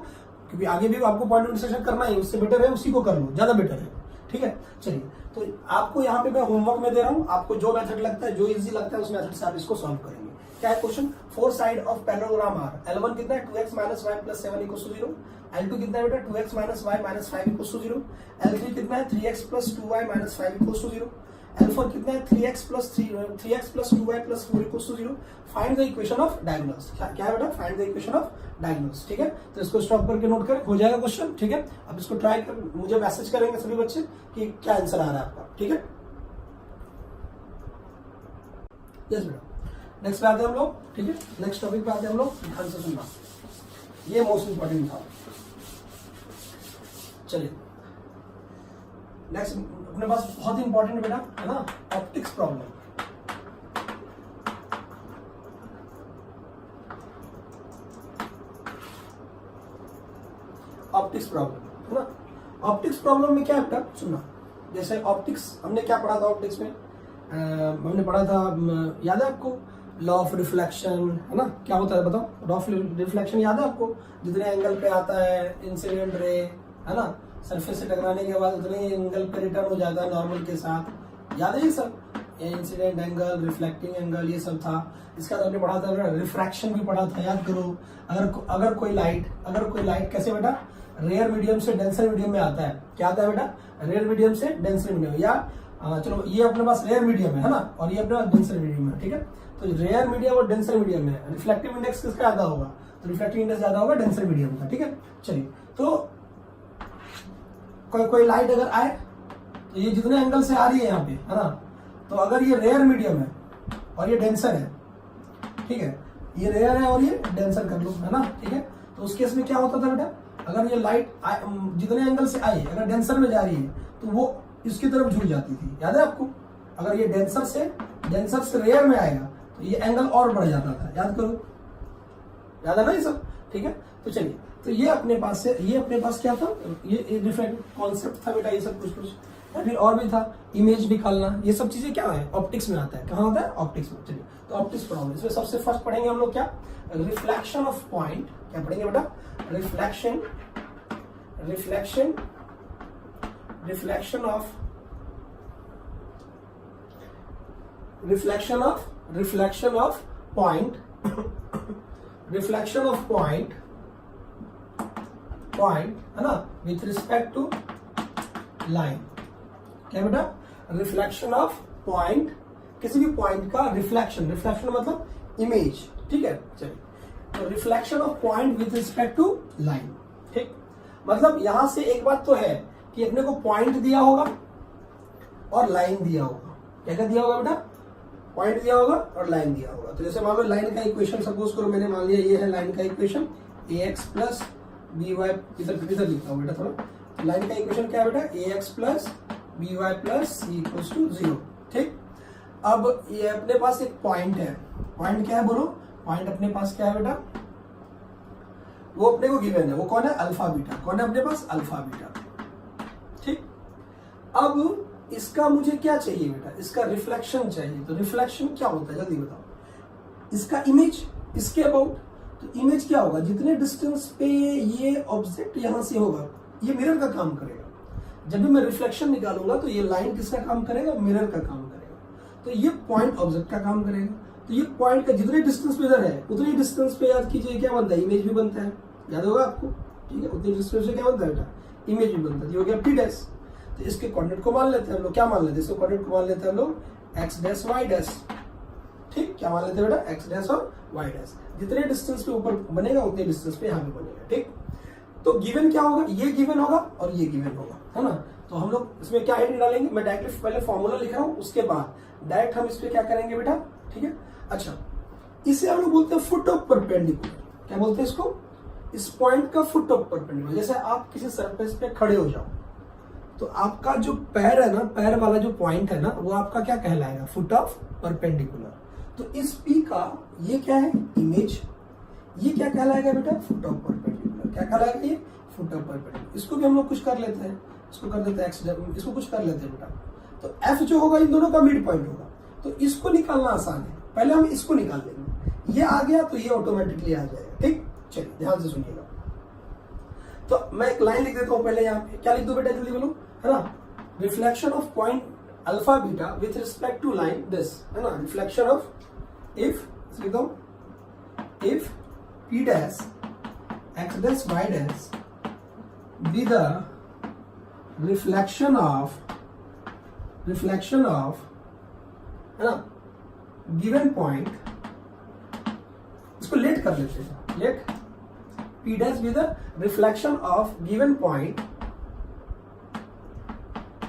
क्योंकि आगे भी आपको पॉइंट इंटरसेक्शन करना है, उससे बेटर है उसी को कर लो, ज्यादा बेटर है, ठीक है। चलिए तो आपको यहाँ पे मैं होमवर्क में दे रहा हूँ, आपको जो मेथड लगता है, जो इजी लगता है उस मेथड से आप इसको सॉल्व करेंगे। क्या है question, 4 side of parallelogram R, L1 कितना है 2x minus y plus 7 equals to 0, L2 कितना है बेटा 2x minus y minus 5 equals to 0, L3 कितना है 3x plus 2y minus 5 equals to 0, L4 कितना है 3x plus 2y plus 4 equals to 0। Find the equation of diagonals, क्या है बेटा, find the equation of diagonals, ठीक है। तो इसको स्टॉप करके नोट कर, हो जाएगा क्वेश्चन, ठीक है। अब इसको ट्राई कर, मुझे मैसेज करेंगे सभी बच्चे कि क्या आंसर आ रहा है आपका, ठीक है। यस बेटा नेक्स्ट पे आते हैं हम लोग, ठीक है, नेक्स्ट टॉपिक पे आते हैं हम लोग, ध्यान से सुनना, ये मोस्ट इंपॉर्टेंट था। चलिए नेक्स्ट अपने पास बहुत ही इंपॉर्टेंट बेटा है ना, ऑप्टिक्स प्रॉब्लम। ऑप्टिक्स प्रॉब्लम है ना, ऑप्टिक्स प्रॉब्लम में क्या है बेटा, सुनना, जैसे ऑप्टिक्स हमने क्या पढ़ा था, ऑप्टिक्स में हमने पढ़ा था, याद है आपको, लॉ ऑफ रिफ्लेक्शन, है ना, क्या होता है बताओ, लॉ ऑफ रिफ्लेक्शन याद है आपको, जितने एंगल पे आता है इंसिडेंट रे, है ना, सरफेस से टकराने के बाद उतने ही एंगल पे रिटर्न हो जाता है नॉर्मल के साथ, याद है ये सब, इंसिडेंट एंगल, रिफ्लेक्टिंग एंगल, ये सब था। इसका तो हमने पढ़ा था, रिफ्रैक्शन भी पढ़ा था, याद करो, अगर कोई लाइट कैसे बेटा, रेयर मीडियम से डेंसर मीडियम में आता है, क्या आता है बेटा, रेयर मीडियम से डेंसर मीडियम, या चलो ये अपने पास रेयर मीडियम है ना, और ये अपने पास डेंसर मीडियम है, ठीक है। तो रेयर मीडियम और डेंसर मीडियम में रिफ्लेक्टिव इंडेक्स किसका ज्यादा होगा, तो रिफ्लेक्टिव इंडेक्स ज्यादा होगा डेंसर मीडियम का, ठीक है। चलिए तो कोई लाइट अगर आए तो ये जितने एंगल से आ रही है यहाँ पे, है ना, तो अगर ये रेयर मीडियम है और ये डेंसर है, ठीक है, ये रेयर है और ये डेंसर कर लो, है ना, ठीक है। तो उस केस में क्या होता था बेटा, अगर ये लाइट जितने एंगल से आई अगर डेंसर में जा रही है तो वो इसकी तरफ झुक जाती थी, याद है आपको। अगर ये डेंसर से रेयर में आएगा तो ये एंगल और बढ़ जाता था, याद करो, याद है ना ये सब, ठीक है। तो चलिए, तो ये अपने पास क्या था, ये रिफ्लेक्ट कॉन्सेप्ट था बेटा, ये सब कुछ फिर और भी था, इमेज निकालना, ये सब चीजें क्या है, ऑप्टिक्स में आता है, कहाँ होता है, ऑप्टिक्स में। चलिए तो ऑप्टिक्स पढ़ाओगे, इसमें सबसे फर्स्ट पढ़ेंगे हम लोग क्या, रिफ्लेक्शन ऑफ पॉइंट, क्या पढ़ेंगे बेटा, रिफ्लेक्शन ऑफ पॉइंट है ना, विथ रिस्पेक्ट टू लाइन, क्या बेटा, रिफ्लेक्शन ऑफ पॉइंट, किसी भी पॉइंट का रिफ्लेक्शन मतलब इमेज, ठीक है। चलिए तो reflection of point with respect to line, ठीक, मतलब यहां से एक बात तो है कि अपने को पॉइंट दिया होगा और लाइन दिया होगा, क्या दिया होगा बेटा, पॉइंट दिया होगा और लाइन दिया होगा। तो जैसे मान लो लाइन का इक्वेशन सपोज करो, मैंने मान लिया ये है लाइन का equation, ax plus B y, इधर लिखता हूँ बेटा थोड़ा, लाइन का इक्वेशन क्या है बेटा, ax plus B Y plus C equals to 0, ठीक। अब ये अपने पास एक पॉइंट है, पॉइंट क्या है बोलो, पॉइंट अपने पास क्या है बेटा, वो अपने को गिवन है, वो कौन है, अल्फा बीटा, कौन है अपने पास, अल्फा बीटा, ठीक। अब इसका मुझे क्या चाहिए बेटा, इसका रिफ्लेक्शन चाहिए। तो रिफ्लेक्शन क्या होता है जल्दी बताओ, इसका इमेज इसके अबाउट, तो इमेज क्या होगा, जितने डिस्टेंस पे ये ऑब्जेक्ट यहां से होगा ये मिरर का काम करेगा। जब भी मैं रिफ्लेक्शन निकालूंगा तो ये लाइन किसका काम करेगा, मिरर का काम करेगा। तो ये पॉइंट ऑब्जेक्ट का काम करेगा। तो ये पॉइंट का जितने डिस्टेंस पे इधर है उतनी डिस्टेंस पे याद कीजिए क्या बनता है, इमेज भी बनता है। याद होगा आपको, ठीक है, उतनी डिस्टेंस पे क्या बनता है बेटा, इमेज भी बनता है। ये हो गया p डैश। तो इसके कोऑर्डिनेट को मान लेते हैं हम लोग, क्या मान लेते हैं, इसके कोऑर्डिनेट को मान लेते हैं हम लोग x डैश y डैश। ठीक, क्या मान लेते हैं बेटा, x डैश और y डैश। जितने डिस्टेंस पे ऊपर बनेगा उतने डिस्टेंस पे यहाँ पे बनेगा। ठीक, तो गिवन क्या होगा, ये गिवन होगा और ये गिवन होगा, है ना। तो हम लोग इसमें क्या एड डालेंगे, मैं डायरेक्टली पहले फॉर्मूला लिख रहा हूँ, उसके बाद डायरेक्ट हम इस पे क्या करेंगे बेटा, ठीक है। अच्छा, इसे हम लोग बोलते हैं फुट ऑफ परपेंडिकुलर। क्या बोलते हैं इसको, इस पॉइंट का फुट ऑफ परपेंडिकुलर। जैसे आप किसी सरफेस पे खड़े हो जाओ तो आपका जो पैर है ना, पैर वाला जो पॉइंट है ना, वो आपका क्या कहलाएगा, फुट ऑफ परपेंडिकुलर। तो इस पी का ये क्या है, इमेज, ये क्या कहलाएगा बेटा, फुट ऑफ परपेंडिकुलर। क्या कहलाएगा ये, फुट ऑफ परपेंडिकुलर। इसको भी हम लोग कुछ कर लेते हैं, इसको कर देते हैं एक्स, इसको कुछ कर लेते हैं बेटा। तो एफ जो होगा इन दोनों का मिड पॉइंट होगा, तो इसको निकालना आसान है। पहले हम इसको निकाल लेंगे, ये आ गया तो ये ऑटोमेटिकली आ जाएगा। ठीक, चलिए ध्यान से सुनिएगा। तो मैं एक लाइन लिख देता हूं पहले यहाँ पे, क्या लिख दो बेटा जल्दी बोलो, है ना। Reflection of point alpha beta with respect to line this, है ना। रिफ्लेक्शन ऑफ इफ, लिख दो, if p dash x dash y dash be the reflection of है ना गिवन पॉइंट, इसको लेट कर लेते हैं, let p dash be the reflection of given point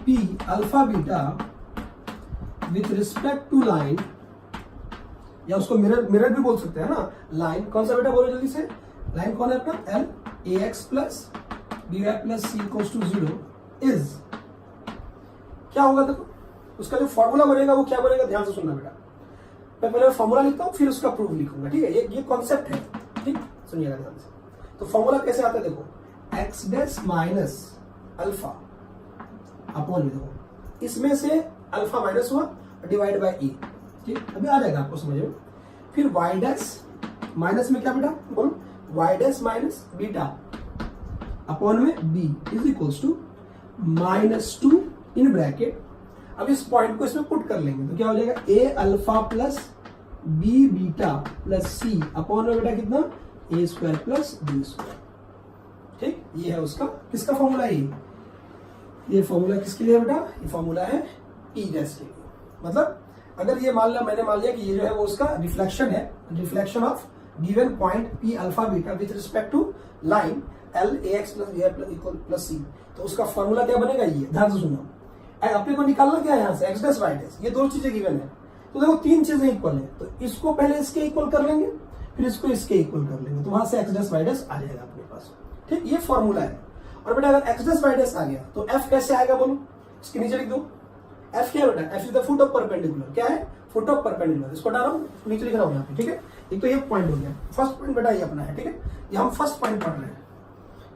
p alpha beta with respect to line, या उसको मिरर भी बोल सकते हैं ना। लाइन कौन सा बेटा, बोलो जल्दी से, लाइन कौन है अपना, l ax plus B Y plus C equals to 0 is, क्या होगा देखो, उसका जो फॉर्मूला बनेगा वो क्या बनेगा, ध्यान से सुनना बेटा। मैं पहले फॉर्मूला लिखता हूँ फिर उसका प्रूफ लिखूंगा, ठीक है। ये कॉन्सेप्ट है, ठीक, सुनिएगा ध्यान से। तो फॉर्मूला कैसे आता है देखो, x dash minus alpha upon, देखो इसमें से अल्फा माइनस हुआ डिवाइड बाय ई, ठीक, अभी आ जाएगा आपको समझ में। फिर वाई डैश माइनस में क्या बेटा, बोलो, Y dash minus beta upon में B is equals to -2 in bracket. अब इस पॉइंट को इसमें पुट कर लेंगे तो क्या हो जाएगा, A alpha plus B beta plus C upon में बेटा कितना, A square plus B square. ठीक, ये है उसका, किसका फॉर्मूला है ये फॉर्मूला किसके लिए बेटा, ये फॉर्मूला है ई डैश के लिए। मतलब अगर ये मान लिया, मैंने मान लिया कि ये जो है वो उसका रिफ्लेक्शन है, reflection of given point P alpha beta with respect to line L A X plus B Y plus C, तो उसका फॉर्मूला क्या बनेगा, ये ध्यान से सुनो। अपने को निकालना क्या है यहाँ से, एक्स डैश वाई डैश, ये दो चीजें गिवन है। तो देखो तीन चीजें इक्वल है, तो इसको पहले इसके इक्वल कर लेंगे, फिर इसको इसके इक्वल कर लेंगे, तो वहां से एक्स डैश वाई डैश आ जाएगा अपने पास। ठीक, ये फॉर्मूला है। और बेटा अगर एक्स डैश वाई डैश आ गया तो एफ कैसे आएगा बोलो, इसके नीचे लिख दो। एफ क्या है बेटा, F is the foot of perpendicular. क्या है, फुट ऑफ परपेंडिकुलर। इसको डाल रहा हूँ, नीचे लिख रहा हूँ यहाँ पे, ठीक है। एक तो ये पॉइंट हो गया, फर्स्ट पॉइंट बेटा ये अपना है, ठीक है। ये हम फर्स्ट पॉइंट पढ़ रहे हैं।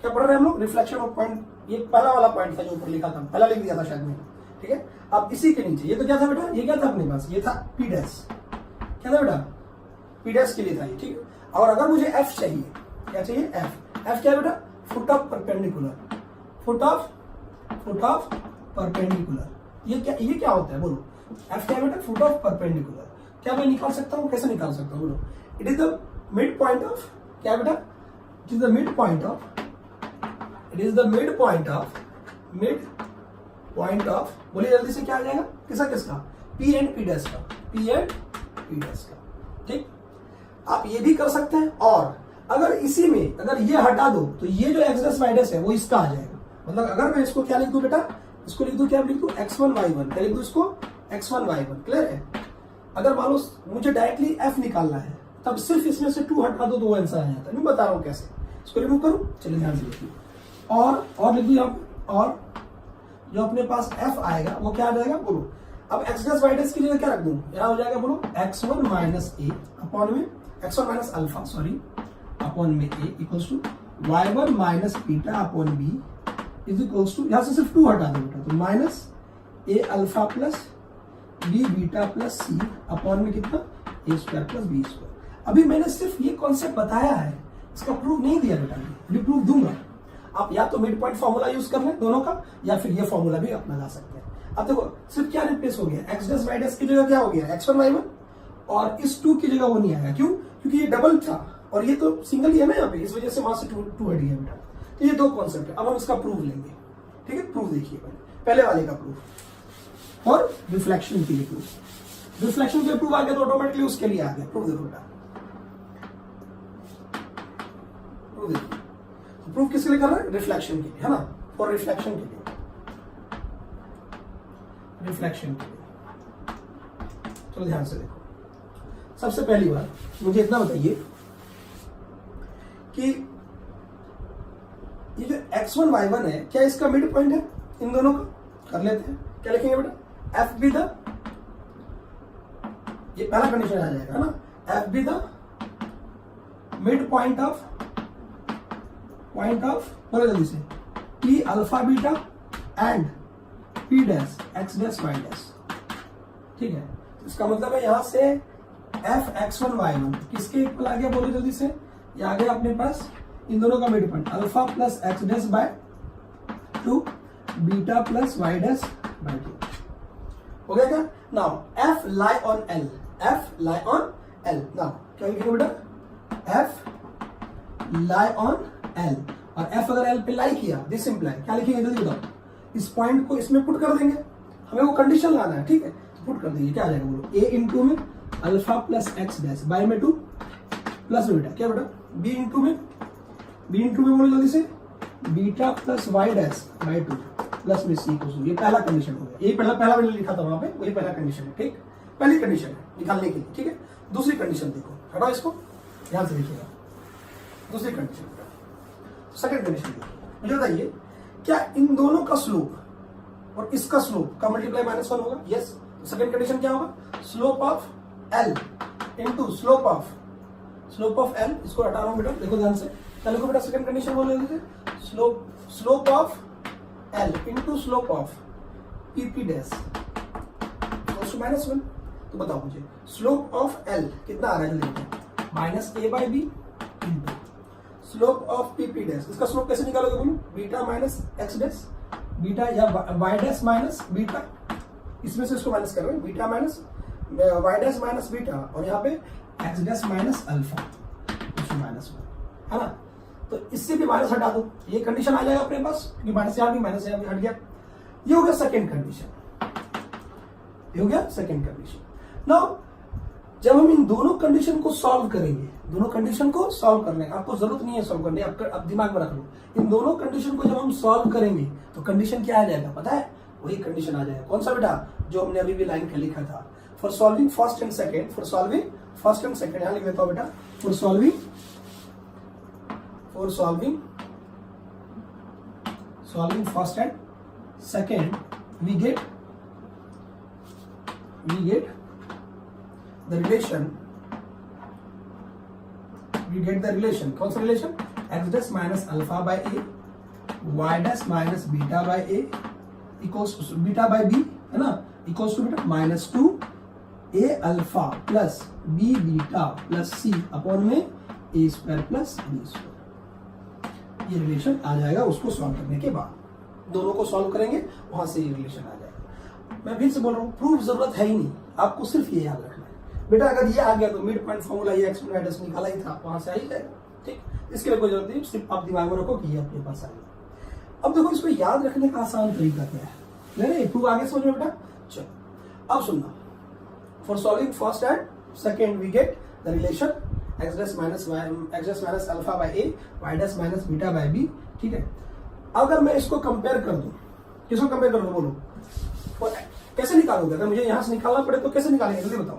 क्या पढ़ रहे हैं हम लोग, रिफ्लेक्शन ऑफ पॉइंट। ये पहला वाला पॉइंट था जो ऊपर लिखा था, पहला लिख दिया था शायद मैंने, ठीक है। अब इसी के नीचे ये तो क्या था बेटा, ये क्या था अपने पास, ये था पी डैश। क्या था बेटा, पी डैश के लिए था ये, ठीक है। और अगर मुझे एफ चाहिए, क्या चाहिए, एफ। एफ क्या है बेटा, foot of perpendicular, foot of perpendicular. ये क्या होता है बोलो, एफ क्या है बेटा, फुट ऑफ परपेंडिकुलर। क्या मैं निकाल सकता हूँ, कैसे निकाल सकता हूँ बोलो, it is the mid point of, क्या है बेटा, it is the mid point of, it is the mid point of, बोलिए जल्दी से, क्या आ जाएगा, किसका, पी एंड पी डैश का, पी एंड पी डैश का। ठीक, आप ये भी कर सकते हैं। और अगर इसी में अगर ये हटा दो तो ये जो एक्स डैश वाई डैश है वो इसका आ जाएगा। मतलब अगर मैं इसको क्या लिख दूं बेटा, इसको लिख दूं, क्या लिख दूं, x1 y1, क्या लिख दूं इसको, x1 y1। क्लियर है। अगर मान लो मुझे डायरेक्टली f निकालना है तब सिर्फ इसमें से 2 हटा दो तो वो आंसर आ जाता है। मैं बता रहा हूं कैसे, इसको रिमूव करूं, चलिए ध्यान से लिखिए। और लिख दूं, और जो अपने पास f आएगा वो क्या आ जाएगा बोलो। अब x डैश y डैश की जगह क्या रख दूं, यहां हो जाएगा बोलो, x1 माइनस a अपॉन में x1 minus alpha sorry upon में a equals to y1 minus beta upon b is equals to, यहां से सिर्फ 2 हटा दो बेटा, तो minus a alpha plus b beta plus c upon में कितना, a square plus b square. अभी मैंने सिर्फ ये कॉन्सेप्ट बताया है, इसका प्रूफ नहीं दिया बेटा, अभी प्रूफ दूंगा। आप या तो मिड पॉइंट फॉर्मूला यूज कर लें दोनों का, या फिर ये फॉर्मूला भी अपना ला सकते हैं। अब देखो सिर्फ क्या रिप्लेस हो गया, एक्स डैश वाई डैश की जगह क्या हो गया, x1 y1, और इस 2 की जगह वो नहीं आया। क्यों? क्योंकि ये डबल था और ये तो सिंगल ही है ना यहाँ पे, इस वजह से वहां से 2 हट गया बेटा। तो ये दो कॉन्सेप्ट है। अब हम इसका प्रूफ लेंगे, ठीक है। प्रूफ देखिए पहले वाले का प्रूफ, और रिफ्लेक्शन के लिए प्रूफ। रिफ्लेक्शन के लिए प्रूफ आ गया तो ऑटोमेटिकली उसके लिए आ गया। प्रूफ देखो बेटा, प्रूफ देखिए, प्रूफ किसके लिए कर रहा है, रिफ्लेक्शन के लिए, है ना, फॉर रिफ्लेक्शन के लिए, रिफ्लेक्शन के लिए। चलो ध्यान से देखो, सबसे पहली बात मुझे इतना बताइए कि ये जो x1 y1 है, क्या इसका मिड पॉइंट है इन दोनों का? कर लेते हैं, क्या लिखेंगे बेटा, f बी द, ये पहला कंडीशन आ जाएगा ना, f be the mid point of बोलो जल्दी से, p alpha beta and p dash x dash y dash, ठीक है। इसका मतलब है यहां से f x1 y1 किसके इक्वल आ गया, बोलो जल्दी से, ये आ गया अपने पास इन दोनों का mid point, alpha plus x dash by 2 beta plus y dash by 2, हो गया क्या? Now f lie on l, f lie on l, now क्या लिखेंगे बेटा, f लाई ऑन l, और f अगर l पे लाई किया, दिस इंप्लाई क्या लिखेंगे जल्दी बताओ, इस पॉइंट को इसमें पुट कर देंगे, हमें वो कंडीशन लाना है, ठीक है, तो पुट कर देंगे, क्या आ जाएगा बोलो, a इंटू में alpha plus x dash by में 2 प्लस बीटा, क्या बेटा, b इंटू में बोलो जल्दी से, beta plus y dash by 2 plus में c को, ये पहला कंडीशन हो गया, ये पहला मैंने लिखा था वहां पे, वही पहला कंडीशन है, ठीक, पहली कंडीशन है निकालने के लिए, ठीक है। दूसरी कंडीशन देखो, हटाओ इसको, ध्यान से देखिएगा, दूसरी कंडीशन, सेकंड कंडीशन देखिए, मुझे बताइए क्या इन दोनों का स्लोप और इसका स्लोप का मल्टीप्लाई -1 होगा? यस। तो सेकंड कंडीशन क्या होगा, slope of l into slope of l, इसको हटा रहा हूं बेटा, देखो ध्यान से, चलो बेटा सेकंड कंडीशन बोल रहे थे, slope of l into slope of p dash -1। तो बताओ मुझे स्लोप ऑफ l कितना आ रहा है, जल्दी -a by b into slope of p dash, इसका स्लोप कैसे निकालोगे बोलो, beta minus x dash, beta या y डैश माइनस बीटा, इसमें से इसको माइनस कर रहे हैं, beta minus y dash minus beta, और यहाँ पे x डैश माइनस अल्फा -1, है ना। तो इससे भी माइनस हटा दो, ये कंडीशन आ जाएगा अपने पास, क्योंकि माइनस यहाँ भी हट गया, ये हो गया सेकेंड कंडीशन, ये हो गया सेकेंड कंडीशन। नाउ जब हम इन दोनों कंडीशन को सॉल्व करेंगे, दोनों कंडीशन को सॉल्व करने आपको जरूरत नहीं है सॉल्व करने, आप दिमाग में रख लो, इन दोनों कंडीशन को जब हम सॉल्व करेंगे तो कंडीशन क्या आ जाएगा पता है, वही कंडीशन आ जाएगा, कौन सा बेटा, जो हमने अभी भी लाइन पे लिखा था, for solving first and second, यहां लिख देता हूं बेटा, for solving first and second we get the relation, कौन सा relation, x dash minus alpha by a, y dash minus beta by a equals to beta by b, है ना, इक्वल्स टू बेटा -2 a alpha plus b beta plus c upon में a square plus b square, ये रिलेशन आ जाएगा उसको सॉल्व करने के बाद, दोनों को सॉल्व करेंगे वहां से ये रिलेशन आ जाएगा। मैं फिर से बोल रहा हूँ, प्रूफ जरूरत है ही नहीं, आपको सिर्फ ये याद रखना है बेटा, अगर ये आ गया तो मिड पॉइंट फॉर्मूला ये x1 y निकाला ही था, वहां से आ ही जाएगा, ठीक, इसके लिए कोई जरूरत नहीं, सिर्फ आप दिमाग में रखो कि ये अपने पास आएगा। अब देखो इसको याद रखने का आसान तरीका क्या है, नहीं प्रूफ आगे समझ में बेटा, चलो अब सुनना, for solving first and second we get the relation x dash minus alpha by a, y dash minus beta by b, ठीक है। अगर मैं इसको कंपेयर कर दूं, किसको कंपेयर कर दूं बोलो, और कैसे निकालोगे, अगर मुझे यहां से निकालना पड़े तो कैसे निकालेंगे जल्दी बताओ,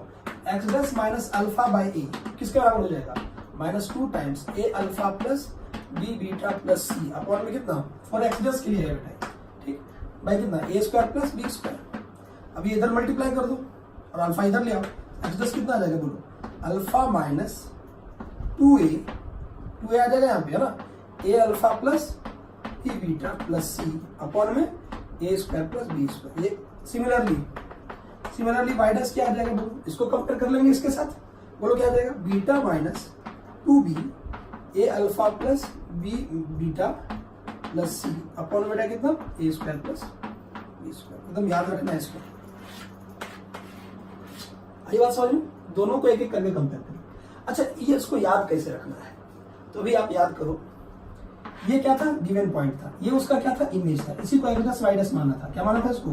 x dash minus alpha by a किसके बराबर हो जाएगा, -2 times a alpha plus b beta plus c upon में कितना, फॉर x डैश के लिए है बेटा, ठीक, बाय कितना, a square plus b square, अभी इधर मल्टीप्लाई कर दो और अल्फा इधर ले आओ, x डैश कितना आ जाएगा बोलो, अल्फा माइनस 2a आ जाएगा यहाँ पे, है ना, a alpha plus b beta plus c upon में a square plus b square, ये सिमिलरली y डैश क्या आ जाएगा बोलो, इसको कंपेयर कर लेंगे इसके साथ, बोलो क्या आ जाएगा, beta minus 2b A alpha plus B beta plus C upon बेटा कितना A square plus B square. एकदम याद रखना है इसको। आई बात समझ में? दोनों को एक एक करके कंपेयर करें। अच्छा ये इसको याद कैसे रखना है, तो भी आप याद करो। ये क्या था, गिवन पॉइंट था, ये उसका क्या था, इमेज था। इसी को एक्स डैश वाई डैश माना था। क्या माना था इसको,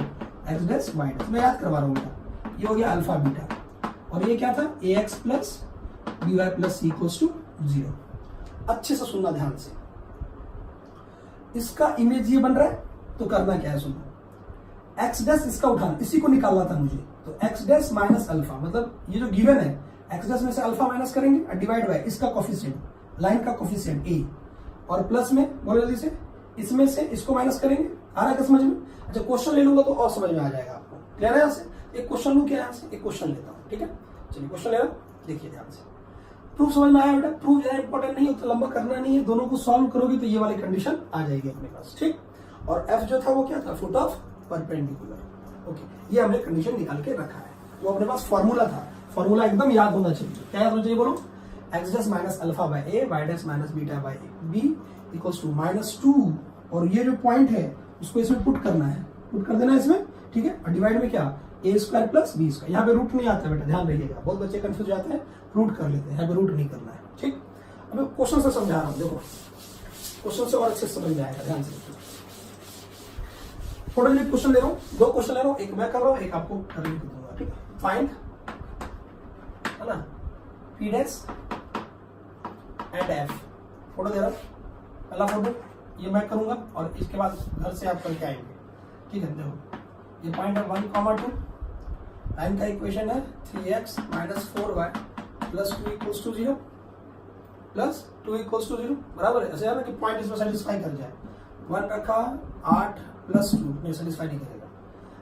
एक्स डैश वाई डैश। मैं याद करवा रहा हूँ बेटा। ये हो गया अल्फा बीटा और ये क्या था, A X plus B Y plus C equals to 0। अच्छे से सुनना ध्यान से। इसका इमेज ये बन रहा है तो करना क्या है, सुनना। एक्स डैश इसका उठाना, इसी को निकालना था मुझे। तो एक्स डैश माइनस अल्फा, मतलब ये जो गिवन है एक्स डैश में से अल्फा माइनस करेंगे और डिवाइड बाय इसका कोफिशिएंट, लाइन का कोफिशिएंट ए, और प्लस में बोलो जल्दी से इसमें से इसको माइनस करेंगे। आ रहा है क्या समझ में? अच्छा क्वेश्चन ले लूंगा तो और समझ में आ जाएगा आपको। क्लियर है? यहाँ से एक क्वेश्चन लू क्या, यहाँ से एक क्वेश्चन लेता हूँ, ठीक है। चलिए क्वेश्चन ले रहा हूँ, देखिए ध्यान से। प्रूफ समझ में आया बेटा? प्रूफ ज्यादा इंपॉर्टेंट नहीं है, तो लंबा करना नहीं है। दोनों को सॉल्व करोगे तो ये वाली कंडीशन आ जाएगी अपने पास, ठीक। और एफ जो था वो क्या था, फुट ऑफ परपेंडिकुलर। ओके, ये हमने कंडीशन निकाल के रखा है। वो अपने पास फॉर्मूला था, फॉर्मूला एकदम याद होना चाहिए। क्या याद होना चाहिए बोलो, x dash minus alpha by a y dash minus beta by b equals to -2। और ये जो पॉइंट है उसको इसमें पुट करना है, पुट कर देना है इसमें, ठीक है। और डिवाइड में क्या, ए स्क्वायर प्लस बी स्क्वायर। यहाँ पे रूट नहीं आता बेटा, ध्यान रखिएगा। बहुत बच्चे कंफ्यूज जाते हैं, रूट कर लेते हैं, यहाँ पे रूट नहीं करना है, ठीक। अब क्वेश्चन से समझा रहा हूँ, देखो क्वेश्चन से और अच्छे से समझ में आएगा, ध्यान से। थोड़ा लिख क्वेश्चन ले रहा हूँ, 2 क्वेश्चन ले रहा हूँ, एक मैं कर रहा हूँ, एक आपको करने को दूंगा, ठीक है। फाइंड, है ना, P dash and F. Photo दे रहा हूँ, पहला फोटो ये मैं करूंगा और इसके बाद घर से आप करके आएंगे, ठीक है। देखो ये पॉइंट है 1,2, लाइन का इक्वेशन है 3x minus 4y plus 2 equals to 0 plus 2 equals to 0, बराबर है। ऐसे है ना कि पॉइंट इसमें सेटिस्फाई कर जाए। 1 रखा, 8 प्लस 2 में सेटिस्फाई नहीं करेगा,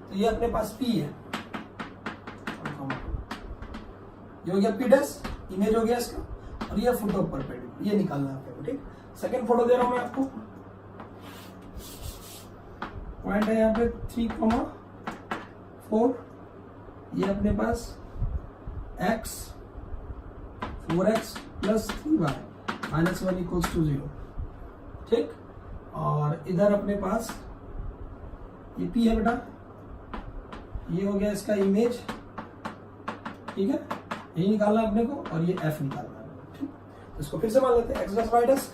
तो ये अपने पास p है। ये हो गया p डैश, इमेज हो गया इसका, और ये फुट ऑफ परपेंडिकुलर, ये निकालना है आपको, ठीक। सेकेंड फोटो दे रहा हूं मैं आपको, पॉइंट है यहाँ पे 3,4, ये अपने पास x 4x plus 3y minus 1 equals to 0, ठीक। और इधर अपने पास ये p है बेटा, ये हो गया इसका इमेज, ठीक है। यही निकालना है अपने को, और ये f निकालना है, ठीक। तो इसको फिर से मान लेते हैं, x dash y dash,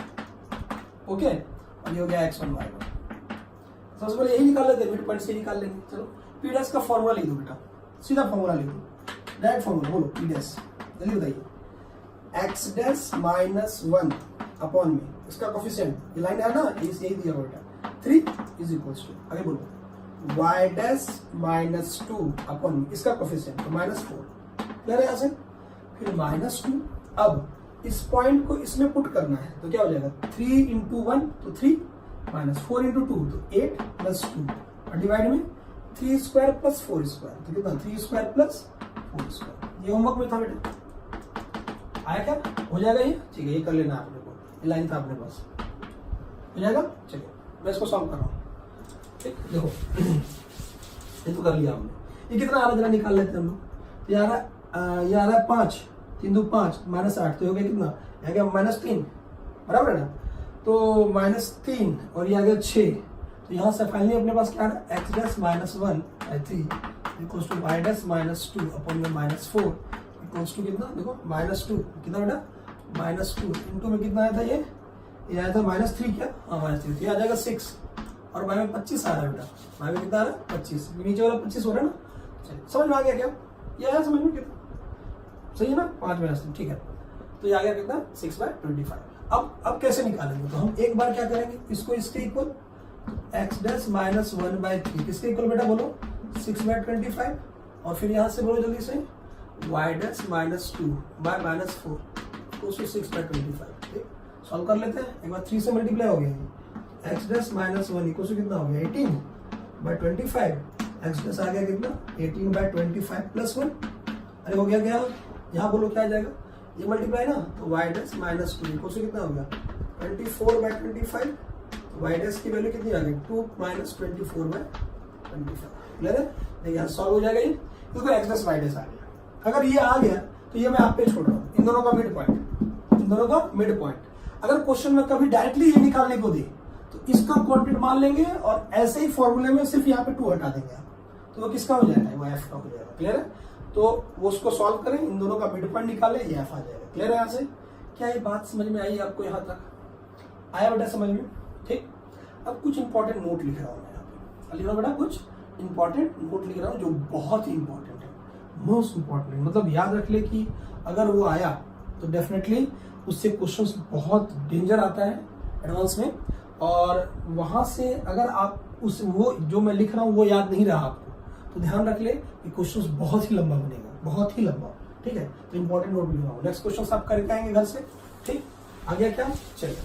okay. और ये हो गया x1 y1। सबसे पहले यही निकाल लेते हैं, मिड पॉइंट से निकाल लेंगे। चलो पी डैश का फॉर्मूला लिख दो बेटा, सीधा फॉर्मूला लिख दो, डायरेक्ट फॉर्मूला बोलो। पी डैश जल्दी बताइए, एक्स डैश माइनस 1 अपॉन में इसका कोफिशिएंट, ये लाइन है ना, यही दिया हुआ बेटा, 3 इज इक्वल्स टू, आगे बोलो, वाई डैश माइनस 2 अपॉन में इसका कोफिशिएंट तो -4। क्लियर है? यहाँ से फिर -2। अब इस पॉइंट को इसमें पुट करना है, तो क्या हो जाएगा, 3 इंटू 1 तो 3 माइनस 4 इंटू 2 तो 8 प्लस 2, और डिवाइड में 3 स्क्वायर प्लस 4 स्क्वायर, तो कितना 3 स्क्वायर प्लस 4 स्क्वायर। ये होमवर्क में था बेटा, आया क्या? हो जाएगा ये, ठीक है। ये कर लेना आपने को, ये लाइन था अपने पास, हो जाएगा। चलिए मैं इसको सॉल्व कर रहा हूँ, ठीक। देखो ये तो कर लिया हमने। ये कितना आ रहा है जरा निकाल लेते हैं हम लोग। ये आ रहा है 5, 3 2 5 -8, तो हो गया कितना, आ गया -3, बराबर है ना। तो -3 और ये आ गया 6, तो यहाँ से फाइनली अपने पास क्या है, x dash minus 1 by 3 equals to y dash minus 2 upon में -4 इक्वल्स टू कितना, देखो -2 कितना बेटा, -2 इंटू में कितना आया था, ये आया था -3, क्या, हाँ -3, ये आ जाएगा 6, और बाई में 25 आ रहा है बेटा, बाई में कितना आ रहा है 25, नीचे वाला 25 हो रहा है ना। चलिए समझ में आ गया क्या, ये आया समझ में कितना, सही है ना, 5 -3, ठीक है। तो ये आ गया कितना, 6/25। अब कैसे निकालेंगे, तो हम एक बार क्या करेंगे, इसको इसके इक्वल, एक्स डैश माइनस 1/3 किसके इक्वल बेटा बोलो, 6/25, और फिर यहाँ से बोलो जल्दी से, वाई डैश माइनस 2 बाय -4 तो 6/25, ठीक। सॉल्व कर लेते हैं, एक बार 3 से मल्टीप्लाई हो गया, एक्स डैश माइनस 1 इक्वल कितना हो गया, 18/25, एक्स डैश आ गया कितना, 18/25 प्लस 1, अरे हो गया क्या, यहाँ बोलो क्या आ जाएगा, ये मल्टीप्लाई ना, तो वाई डैश माइनस 2 इक्वल कितना हो गया, 24/25, वाई डैश की वैल्यू कितनी आ गई, 2 माइनस 24/25। क्लियर है? यहाँ सॉल्व हो जाएगा ये, क्योंकि एक्स डैश वाई डैश आ गया। अगर ये आ गया तो ये मैं आप पे छोड़ रहा हूं, इन दोनों का मिड पॉइंट, इन दोनों का मिड पॉइंट। अगर क्वेश्चन में कभी डायरेक्टली ये निकालने को दे तो इसका क्वांटिटी मान लेंगे और ऐसे ही फॉर्मूले में सिर्फ यहाँ पे 2 हटा देंगे आप, तो वो किसका हो जाएगा, वो एफ का हो जाएगा। क्लियर है? तो वो उसको सॉल्व करें, इन दोनों का मिड पॉइंट निकाले, ये एफ आ जाएगा। क्लियर है? यहाँ से क्या ये बात समझ में आई आपको? यहाँ तक आया बेटा समझ में? ठीक। अब कुछ इंपॉर्टेंट नोट लिख रहा हूँ मैं यहाँ पे, लिख रहा हूँ बेटा कुछ इंपॉर्टेंट नोट लिख रहा हूँ जो बहुत ही इंपॉर्टेंट है, मोस्ट इंपॉर्टेंट। मतलब याद रख ले कि अगर वो आया तो डेफिनेटली उससे क्वेश्चंस बहुत डेंजर आता है एडवांस में, और वहां से अगर आप उस वो जो मैं लिख रहा हूँ वो याद नहीं रहा आपको तो ध्यान रख ले कि क्वेश्चंस बहुत ही लंबा बनेगा, बहुत ही लंबा। ठीक है? तो इंपॉर्टेंट नोट लिख रहा हूँ। नेक्स्ट क्वेश्चन आप करके आएंगे घर से। ठीक, आ गया क्या? चलिए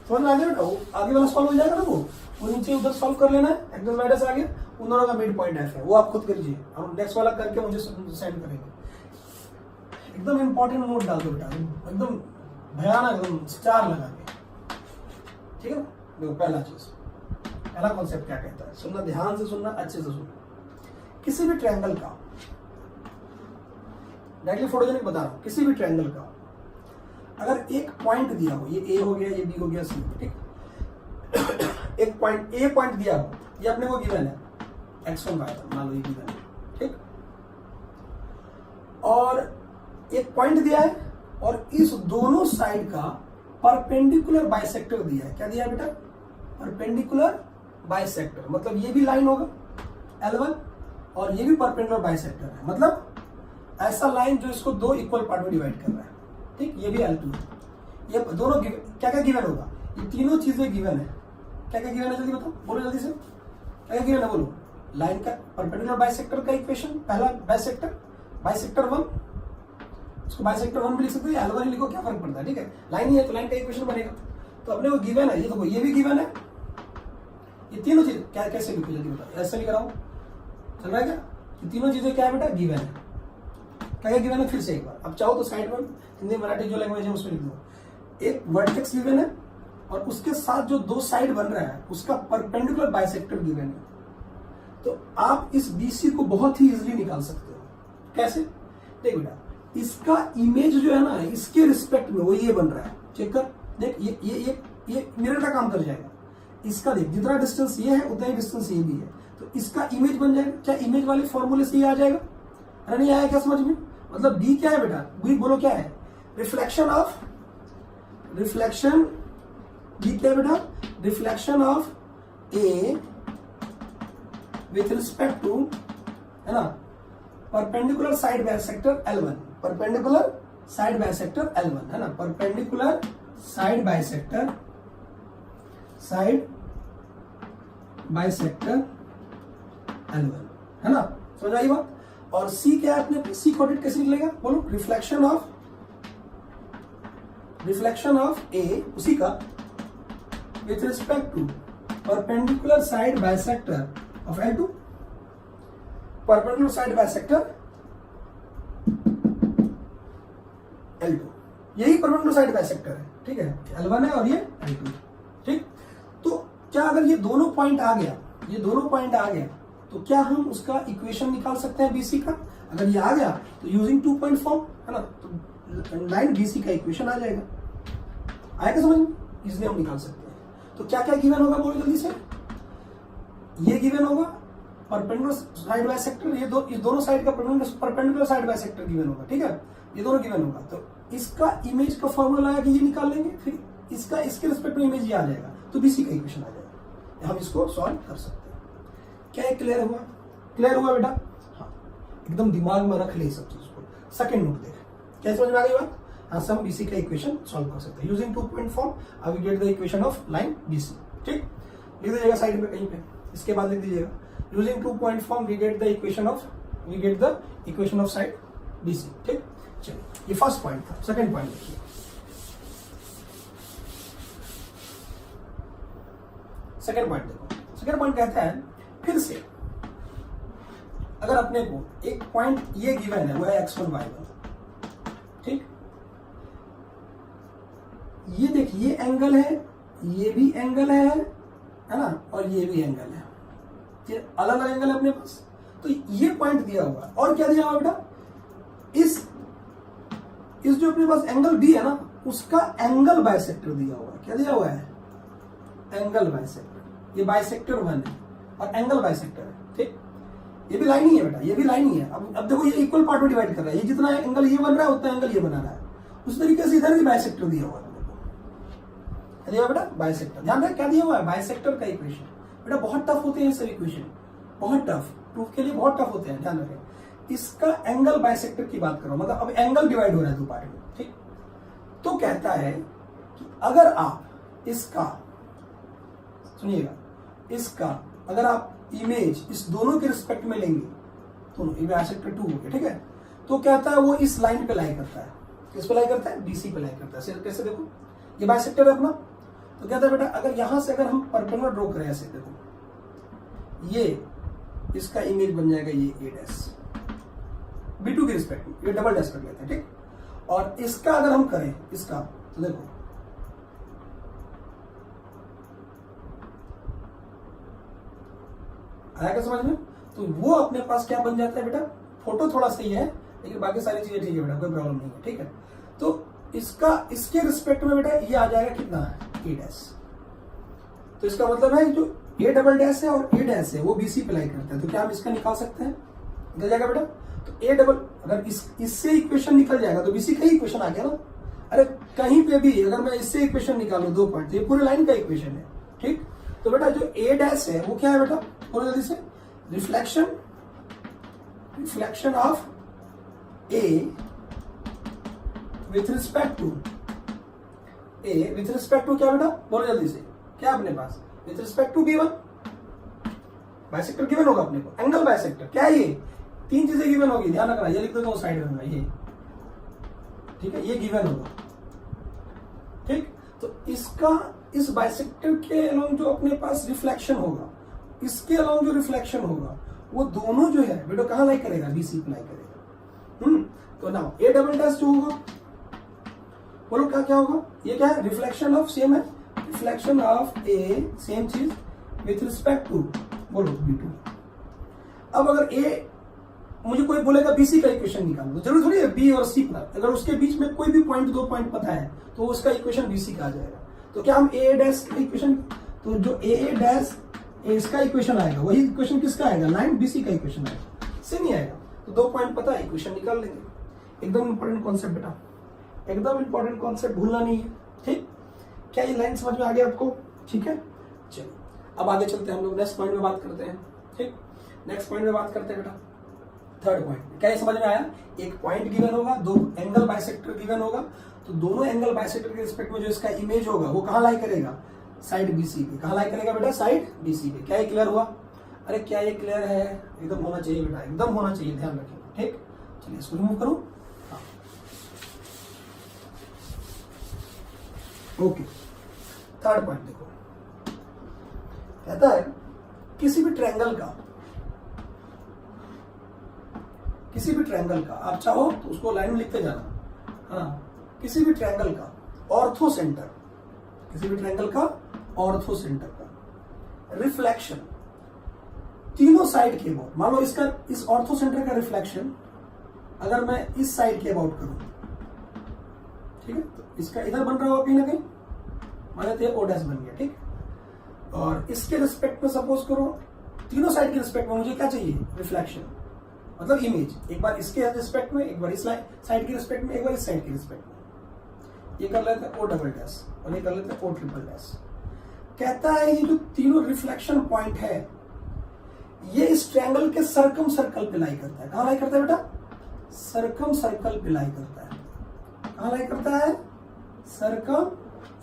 समझ में आ गया बेटा? वो आगे वाला सॉल्व हो जाएगा ना, वो नीचे उधर सॉल्व कर लेना है, एक्स माइनस आ गया, उन दोनों का मिड पॉइंट एफ है, वो आप खुद करिए, हम नेक्स्ट वाला करके मुझे सेंड करेंगे। एकदम इंपॉर्टेंट नोट डाल दो बेटा, एकदम भयानक, एकदम स्टार लगा के। ठीक है? देखो पहला चीज, पहला कॉन्सेप्ट क्या कहता है, सुनना, ध्यान से सुनना, अच्छे से सुनना। किसी भी ट्रायंगल का, डायरेक्टली फोटोजेनिक बता रहा हूं, किसी भी ट्रायंगल का अगर एक पॉइंट दिया हो, ये ए हो गया, ये बी हो गया, सी, ठीक, एक पॉइंट ए पॉइंट दिया हो, ये अपने को गिवन है x1 y1, मान लो ये गिवन है, ठीक, और एक पॉइंट दिया है और इस दोनों साइड का परपेंडिकुलर बाइसेक्टर दिया है। क्या दिया है बेटा? परपेंडिकुलर बाइसेक्टर, मतलब ये भी लाइन होगा L1 और ये भी परपेंडिकुलर बाइसेक्टर है, मतलब ऐसा लाइन जो इसको दो इक्वल पार्ट में डिवाइड कर रहा है। ठीक, ये भी L2 है, ये दोनों क्या क्या गिवन होगा, ये तीनों चीजें गिवन है। क्या क्या गिवन है जल्दी बताओ, बोलो जल्दी से, क्या क्या गिवन है बोलो। लाइन का परपेंडिकुलर बाइसेक्टर का इक्वेशन, पहला बाइसेक्टर, बाइसेक्टर 1, इसको बाइसेक्टर 1 भी लिख सकते हो, L1 लिखो, क्या फर्क पड़ता है। ठीक है, लाइन ही है तो लाइन का इक्वेशन बनेगा। तो अपने को गिवन है, ये देखो ये भी गिवन है, ये तीनों चीजें क्या कैसे लिखो जल्दी बताओ, ऐसे लिख रहा हूं, चल रहा है क्या? ये तीनों चीजें क्या है बेटा? गिवन है। क्या क्या गिवन है फिर से एक बार, अब चाहो तो साइड में हिंदी मराठी जो लैंग्वेज है उसमें लिख दो। एक वर्टेक्स गिवन है और उसके साथ जो दो साइड बन रहा है उसका परपेंडिकुलर बाइसेक्टर गिवन है। तो आप इस बीसी को बहुत ही इजीली निकाल सकते हो। कैसे? देख बेटा, इसका इमेज जो है ना, इसके रिस्पेक्ट में वो ये बन रहा है, चेक कर, देख ये मिरर का काम कर जाएगा। इसका देख, जितना डिस्टेंस ये है उतना ही डिस्टेंस ये भी है, तो इसका इमेज बन जाएगा। क्या इमेज वाले फॉर्मूले से ये आ जाएगा? अरे नहीं आया क्या समझ में? मतलब बी क्या है बेटा? बी बोलो क्या है? रिफ्लेक्शन ऑफ, रिफ्लेक्शन, बी क्या है बेटा? Reflection of A with respect to, है ना, perpendicular side bisector L1, perpendicular side bisector L1, है ना, परपेंडिकुलर साइड बाइसेक्टर L1, है ना, समझ आई बात? और सी क्या है अपने? सी कोटेड कैसे निकलेगा बोलो? रिफ्लेक्शन ऑफ ए, उसी का, with respect to perpendicular side bisector of L2, perpendicular side bisector L2, यही परपेंडिकुलर साइड बाइसेक्टर है। ठीक है, L1 है और ये L2। ठीक, तो क्या अगर ये दोनों पॉइंट आ गया, ये दोनों पॉइंट आ गया, तो क्या हम उसका इक्वेशन निकाल सकते हैं बीसी का? अगर ये आ गया तो यूजिंग 2 पॉइंट फॉर्म, है ना, तो लाइन बीसी का इक्वेशन आ जाएगा। आएगा समझ में? इसलिए हम निकाल सकते हैं। तो क्या क्या गिवन होगा बोलो जल्दी से। ये गिवन होगा परपेंडिकुलर साइड बाइसेक्टर, ये दोनों साइड का परपेंडिकुलर साइड बाइसेक्टर गिवन होगा। ठीक है, ये दोनों गिवन होगा, तो इसका इमेज का फॉर्मूला आया कि ये निकाल लेंगे, फिर इसका इसके रिस्पेक्ट में इमेज ये आ जाएगा, तो बीसी का इक्वेशन आ जाएगा। हम इसको सॉल्व कर सकते हैं। क्या ये क्लियर हुआ? क्लियर हुआ बेटा? हाँ, एकदम दिमाग में रख ले सब चीज को। सेकंड नोट देख, क्या समझ में आ गई बात? हाँ, हम बीसी का इक्वेशन सॉल्व कर सकते हैं यूजिंग 2 पॉइंट फॉर्म। अब we get the equation of line BC. ठीक, लिख दीजिएगा साइड में कहीं पे, इसके बाद लिख दीजिएगा using 2 point form we get the equation of side BC. ठीक, चलिए, ये फर्स्ट पॉइंट था। सेकंड पॉइंट देखिए, सेकंड पॉइंट देखो। सेकंड पॉइंट कहता है, फिर से अगर अपने को एक पॉइंट ये गिवन है, वो है x1 y1, ठीक, ये देखिए, ये एंगल है, ये भी एंगल है ना, और ये भी एंगल है, ये अलग अलग एंगल है अपने पास। तो ये पॉइंट दिया हुआ है। और क्या दिया हुआ बेटा, इस जो अपने पास एंगल बी है ना, उसका एंगल बाइसेक्टर दिया हुआ है। क्या दिया हुआ है, एंगल बाइसेक्टर। ये बाइसेक्टर 1 है और एंगल बाइसेक्टर है, ठीक। ये भी लाइन ही है बेटा, ये भी लाइन ही है। अब देखो ये इक्वल पार्ट में डिवाइड कर रहा है, ये जितना एंगल ये बन रहा है उतना एंगल ये बना रहा है। उस तरीके से इधर भी बाइसेक्टर दिया हुआ है क्या दिया हुआ बेटा, बाइसेक्टर। ध्यान रख क्या दिया हुआ है, बाइसेक्टर का इक्वेशन। बेटा बहुत टफ होते हैं सब इक्वेशन, बहुत टफ, प्रूफ के लिए बहुत टफ होते हैं, ध्यान रखें। इसका एंगल बाइसेक्टर की बात करो, मतलब अब एंगल डिवाइड हो रहा है दो पार्ट में, ठीक। तो कहता है कि अगर आप इसका, सुनिएगा, इसका अगर आप इमेज इस दोनों के रिस्पेक्ट में लेंगे, दोनों, ये बाइसेक्टर 2 हो गया, ठीक है। तो कहता है वो इस लाइन पे लाई करता है। किस पे लाई करता है, बीसी पे लाई करता है। कैसे, देखो ये बाइसेक्टर है अपना। तो कहता है बेटा अगर यहां से अगर हम परपेंडिकुलर ड्रॉ करें ऐसे, देखो ये इसका इमेज बन जाएगा ये ए डैश, B2 के रिस्पेक्ट में, ये डबल डैश कर लेते हैं, ठीक। और इसका अगर हम करें इसका, तो देखो आया क्या समझ में। तो वो अपने पास क्या बन जाता है बेटा, फोटो थोड़ा सही है लेकिन बाकी सारी चीजें ठीक है बेटा, कोई प्रॉब्लम नहीं है, ठीक है। तो इसका इसके रिस्पेक्ट में बेटा ये आ जाएगा कितना, ए डैश। तो इसका मतलब है जो ए डबल डैश है और ए डैश है वो बीसी पे लाई करते हैं। तो क्या हम इसका निकाल सकते हैं, निकल जाएगा बेटा। तो ए डबल, अगर इससे इक्वेशन निकल जाएगा तो बीसी का ही इक्वेशन आ गया ना। अरे कहीं पे भी अगर मैं इससे इक्वेशन निकालू 2 पॉइंट, तो ये पूरे लाइन का इक्वेशन है, ठीक। तो बेटा जो ए डैश है वो क्या है बेटा, थोड़ा जल्दी से, reflection of A with respect to क्या बेटा, बोलो जल्दी से, क्या अपने पास with respect to B1 bisector given होगा अपने को, एंगल बाइसेक्टर। क्या है ये, 3 चीजें गिवन होगी, ध्यान रखना। ये लिख देता हूं साइड में ये, ठीक है, ये गिवन होगा, ठीक। तो इसका इस बाइसेक्टर के अलोंग जो अपने पास रिफ्लेक्शन होगा, इसके अलोंग जो रिफ्लेक्शन होगा, वो दोनों जो है बेटा कहां लाई करेगा, बीसी पे लाई करेगा। तो नाउ ए डबल डैश जो होगा, बोलो क्या होगा, ये क्या है, रिफ्लेक्शन ऑफ, सेम है, रिफ्लेक्शन ऑफ ए, सेम चीज विथ रिस्पेक्ट टू, बोलो B2। अब अगर ए, मुझे कोई बोलेगा बीसी का इक्वेशन निकालो, तो जरूर थोड़ी है बी और सी पर, अगर उसके बीच में कोई भी पॉइंट, 2 पॉइंट पता है तो उसका इक्वेशन बीसी का आ जाएगा। तो क्या हम ए डैश का इक्वेशन, तो जो ए डैश इसका इक्वेशन आएगा वही इक्वेशन किसका आएगा, लाइन बीसी का इक्वेशन आएगा, सेम ही आएगा। तो 2 पॉइंट पता है, इक्वेशन निकाल लेंगे। एकदम इंपॉर्टेंट कॉन्सेप्ट बेटा, एकदम इंपॉर्टेंट कॉन्सेप्ट, भूलना नहीं है, ठीक। क्या ये लाइन समझ में आ गया आपको, ठीक है। चलिए अब आगे चलते हैं, हम लोग नेक्स्ट पॉइंट में बात करते हैं, ठीक। नेक्स्ट पॉइंट में बात करते हैं बेटा, थर्ड पॉइंट। क्या ये समझ में आया, एक पॉइंट गिवन होगा, 2 एंगल बाइसेक्टर गिवन होगा, तो दोनों एंगल बाइसेक्टर के रिस्पेक्ट में जो इसका इमेज होगा वो कहां लाई करेगा, साइड बीसी पे। कहां लाई करेगा बेटा, साइड बीसी पे। क्या ये क्लियर हुआ, अरे क्या ये क्लियर है, एकदम होना चाहिए बेटा, एकदम होना चाहिए, ध्यान रखिए, ठीक। चलिए इसको रिमूव करो, ओके। थर्ड पॉइंट देखो, कहता है किसी भी ट्रायंगल का आप चाहो तो उसको लाइन में लिखते जाना, हाँ, किसी भी ट्रायंगल का ऑर्थो सेंटर का रिफ्लेक्शन तीनों साइड के अबाउट, मान लो इसका, इस ऑर्थो सेंटर का रिफ्लेक्शन अगर मैं इस साइड के अबाउट करूं, ठीक है, तो इसका इधर बन रहा होगा कहीं ना कहीं, माने तो ओ डैश बन गया, ठीक। और इसके रिस्पेक्ट में सपोज करो, तीनों साइड के रिस्पेक्ट में मुझे क्या चाहिए, रिफ्लेक्शन, मतलब इमेज, एक बार इसके रिस्पेक्ट में, एक बार इस साइड के रिस्पेक्ट में, एक बार इस साइड के रिस्पेक्ट में। ये कर लेते हैं ओ डबल डैश और ये कर लेते हैं ओ ट्रिपल डैश। कहता है ये जो तीनों रिफ्लेक्शन पॉइंट है ये इस ट्रायंगल के सर्कम सर्कल पे लाई करता है। कहां लाई करता है बेटा, सर्कम सर्कल पे लाई करता है। कहां लाई करता है, सर्कम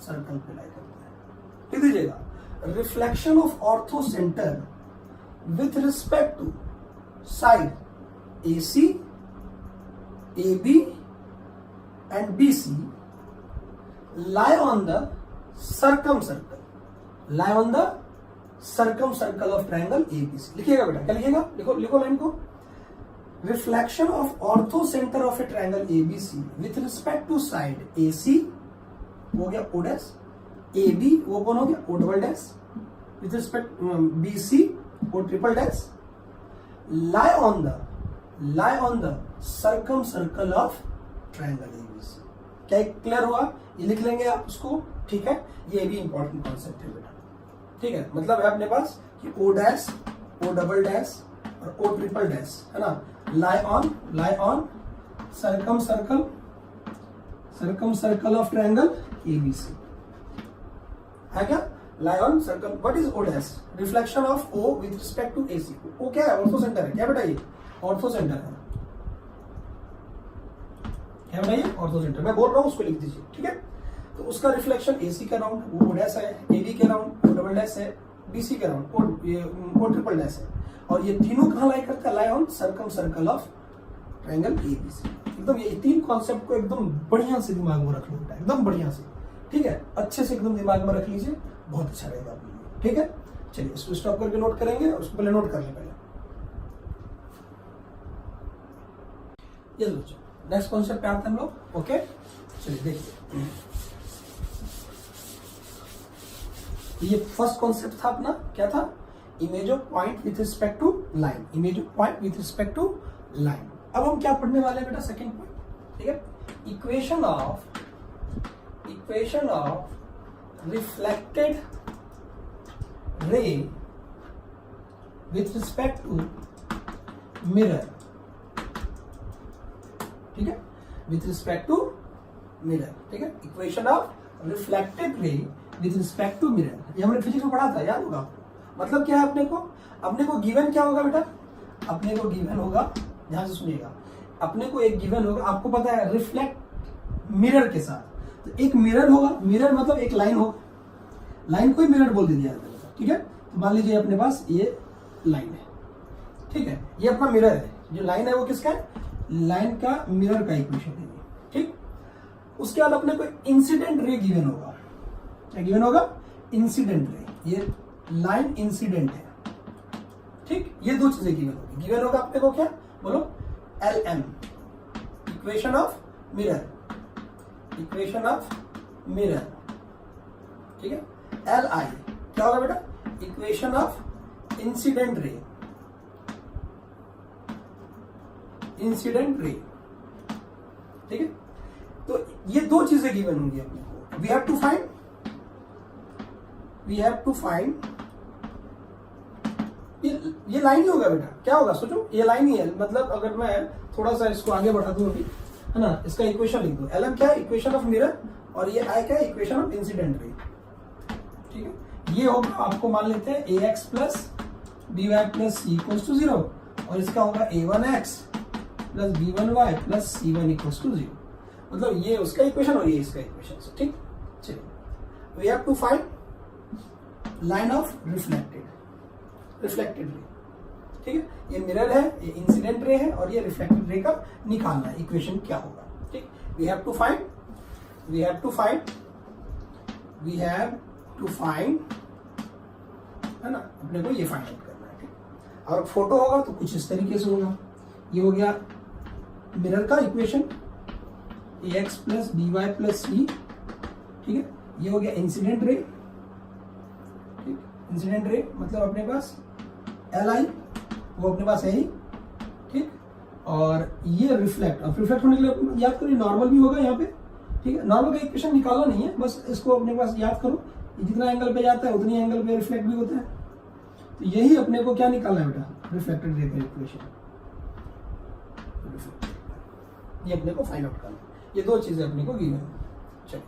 सर्कल पे लाई करता है। लिख दीजिएगा, reflection of orthocentre with respect to side AC, AB and BC lie on the circumcircle of triangle ABC। लिखिएगा बेटा, क्या लिखिएगा, लिखो लाइन को, reflection of orthocentre of a triangle ABC with respect to side AC हो गया O डैश, AB वो कौन हो गया O double dash, with respect BC O triple dash, lie on the circle of triangle ABC। क्या क्लियर हुआ? ये लिख लेंगे आप उसको, ठीक है। ये भी इंपॉर्टेंट कॉन्सेप्ट है बेटा, ठीक है। मतलब है अपने पास कि O dash, O double dash और O ट्रिपल डैश, है ना। lie on circle of triangle ABC है क्या? lie on circle, what is O dash? Reflection of O with respect to AC। O क्या है? ऑर्थो सेंटर है क्या बेटा? ये ऑर्थो सेंटर है क्या बेटा? ये ऑर्थो सेंटर, मैं बोल रहा हूँ उसको लिख दीजिए, ठीक है। तो उसका रिफ्लेक्शन AC के राउंड वो O डैश है, AD के राउंड O डबल डैश है, BC के राउंड O ट्रिपल डैश है, और ये तीनों कहाँ लाई करता है? Lie on circle of triangle ABC। एकदम ये तीन कॉन्सेप्ट को एकदम बढ़िया से दिमाग में रख लो बेटा, एकदम बढ़िया से, ठीक है। अच्छे से एकदम दिमाग में रख लीजिए, बहुत अच्छा रहेगा आपके लिए, ठीक है। चलिए इसको स्टॉप करके नोट करेंगे, उसको पहले नोट कर लें पहले। ये बच्चों नेक्स्ट कॉन्सेप्ट पे आते हैं हम लोग, ओके। चलिए देखिए, ये फर्स्ट कॉन्सेप्ट था अपना, क्या था? Image of point with respect to line, image of point with respect to line. अब हम क्या पढ़ने वाले हैं बेटा? सेकंड पॉइंट, ठीक है। Equation of reflected ray with respect to mirror, ठीक है, विथ रिस्पेक्ट टू मिरर, ठीक है। Equation of reflected ray with respect to mirror, ये हमने फिजिक्स में पढ़ा था, याद होगा आपको। मतलब क्या है? अपने को गिवन क्या होगा बेटा? अपने को गिवन होगा, ध्यान से सुनिएगा, अपने को एक गिवन होगा, आपको पता है रिफ्लेक्ट मिरर के साथ, तो एक मिरर होगा, मिरर मतलब एक लाइन होगा, लाइन को ही मिरर बोल दिया जाता है, ठीक है। तो मान लीजिए अपने पास ये लाइन है, ठीक है, ये अपना मिरर है, जो लाइन है वो किसका है? लाइन का मिरर का इक्वेशन है, ठीक। उसके बाद अपने को इंसिडेंट रे गिवन होगा, क्या गिवन होगा? इंसिडेंट रे, ये लाइन इंसिडेंट है, ठीक। ये दो चीजें गिवन होगी, गिवन होगा अपने को क्या? बोलो, LM, equation of mirror, equation of mirror, ठीक है। LI क्या होगा बेटा? इक्वेशन ऑफ इंसिडेंट रे, इंसिडेंट रे, ठीक है। तो ये दो चीजें गिवन होंगी अपने को, वी हैव टू फाइंड ये लाइन ही होगा बेटा, क्या होगा? सोचो, ये लाइन ही है, मतलब अगर मैं थोड़ा सा इसको आगे बढ़ा दूं अभी, है ना, इसका इक्वेशन लिख दो। LM क्या है? इक्वेशन ऑफ मिरर, और ये I क्या है? इक्वेशन ऑफ इंसिडेंट रे, ठीक है। ये होगा, आपको मान लेते हैं AX plus BY plus C equals to 0, और इसका होगा A1X plus B1Y plus C1 equals to 0। मतलब ये उसका इक्वेशन और ये इसका इक्वेशन, ठीक। चलिए, we have to find line of reflected ray, ठीक है। ये मिरर है, ये इंसिडेंट रे है, और ये रिफ्लेक्टेड रे का निकालना है, इक्वेशन क्या होगा, ठीक। वी हैव टू फाइंड, है ना, अपने को ये फाइंड आउट करना है, ठीक। और फोटो होगा तो कुछ इस तरीके से होगा, ये हो गया मिरर का equation, AX plus BY plus C, ठीक है। ये हो गया इंसिडेंट रे, ठीक। इंसिडेंट रे मतलब अपने पास LI, वो अपने पास है ही, ठीक। और ये रिफ्लेक्ट, अब रिफ्लेक्ट होने के लिए याद करिए नॉर्मल भी होगा यहाँ पे, ठीक है। नॉर्मल का इक्वेशन निकालना नहीं है, बस इसको अपने पास याद करो, जितना एंगल पे जाता है उतनी एंगल पे रिफ्लेक्ट भी होता है। तो यही अपने को क्या निकालना है बेटा? रिफ्लेक्टेड रे का इक्वेशन, ये अपने को फाइंड आउट करना है। ये दो चीजें अपने को गिवन है। चलिए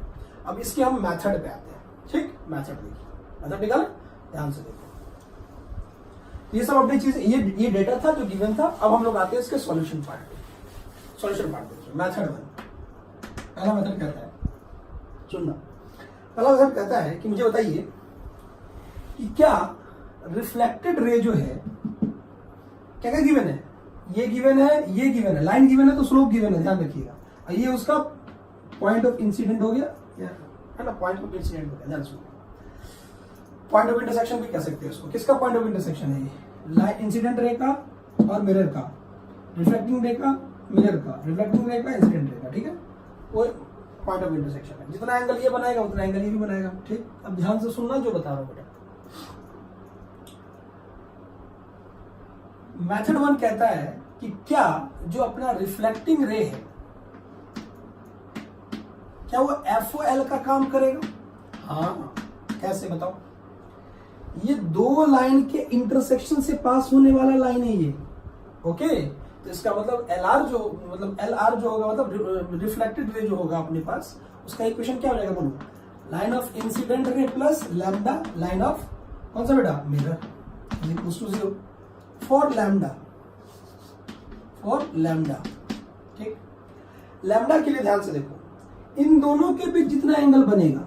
अब इसके हम मेथड पे आते हैं, ठीक। मेथड देखिए, मेथड निकाल, ध्यान से देखो, ये सब अपनी चीज, ये डेटा था जो गिवन था। अब हम लोग आते हैं इसके सॉल्यूशन पार्ट पे। सॉल्यूशन पार्ट देखिए, मेथड 1, पहला मेथड कहता है, सुनना, पहला मेथड कहता है कि मुझे बताइए कि क्या रिफ्लेक्टेड रे जो है, क्या क्या गिवन है? ये गिवन है, ये गिवन है, लाइन गिवन है तो स्लोप गिवन है, ध्यान रखिएगा। ये उसका पॉइंट ऑफ इंसिडेंट हो गया, है ना, पॉइंट ऑफ इंसिडेंट हो गया, ध्यान सुनिए। पॉइंट ऑफ इंटरसेक्शन भी कह सकते हैं उसको। किसका पॉइंट ऑफ इंटरसेक्शन है? ये इंसिडेंट रे का और मिरर का, रिफ्लेक्टिंग रे का, मिरर का, रिफ्लेक्टिंग रे का, इंसिडेंट रे का, ठीक है। वो पॉइंट ऑफ इंटरसेक्शन है। जितना एंगल ये बनाएगा उतना एंगल ये भी बनाएगा, ठीक। अब ध्यान से सुनना जो बता रहा हूं बेटा। मेथड 1 कहता है कि क्या जो अपना रिफ्लेक्टिंग रे है क्या वो FOL का काम करेगा? हाँ, कैसे बताओ? ये दो लाइन के इंटरसेक्शन से पास होने वाला लाइन है ये, ओके। तो इसका मतलब LR जो होगा मतलब रिफ्लेक्टेड रे जो होगा अपने पास, उसका इक्वेशन क्या हो जाएगा बोलो? Line of incident ray plus lambda line of कौन सा बेटा? Mirror equals to 0 for lambda. ठीक, लैम्डा के लिए ध्यान से देखो, इन दोनों के बीच जितना एंगल बनेगा,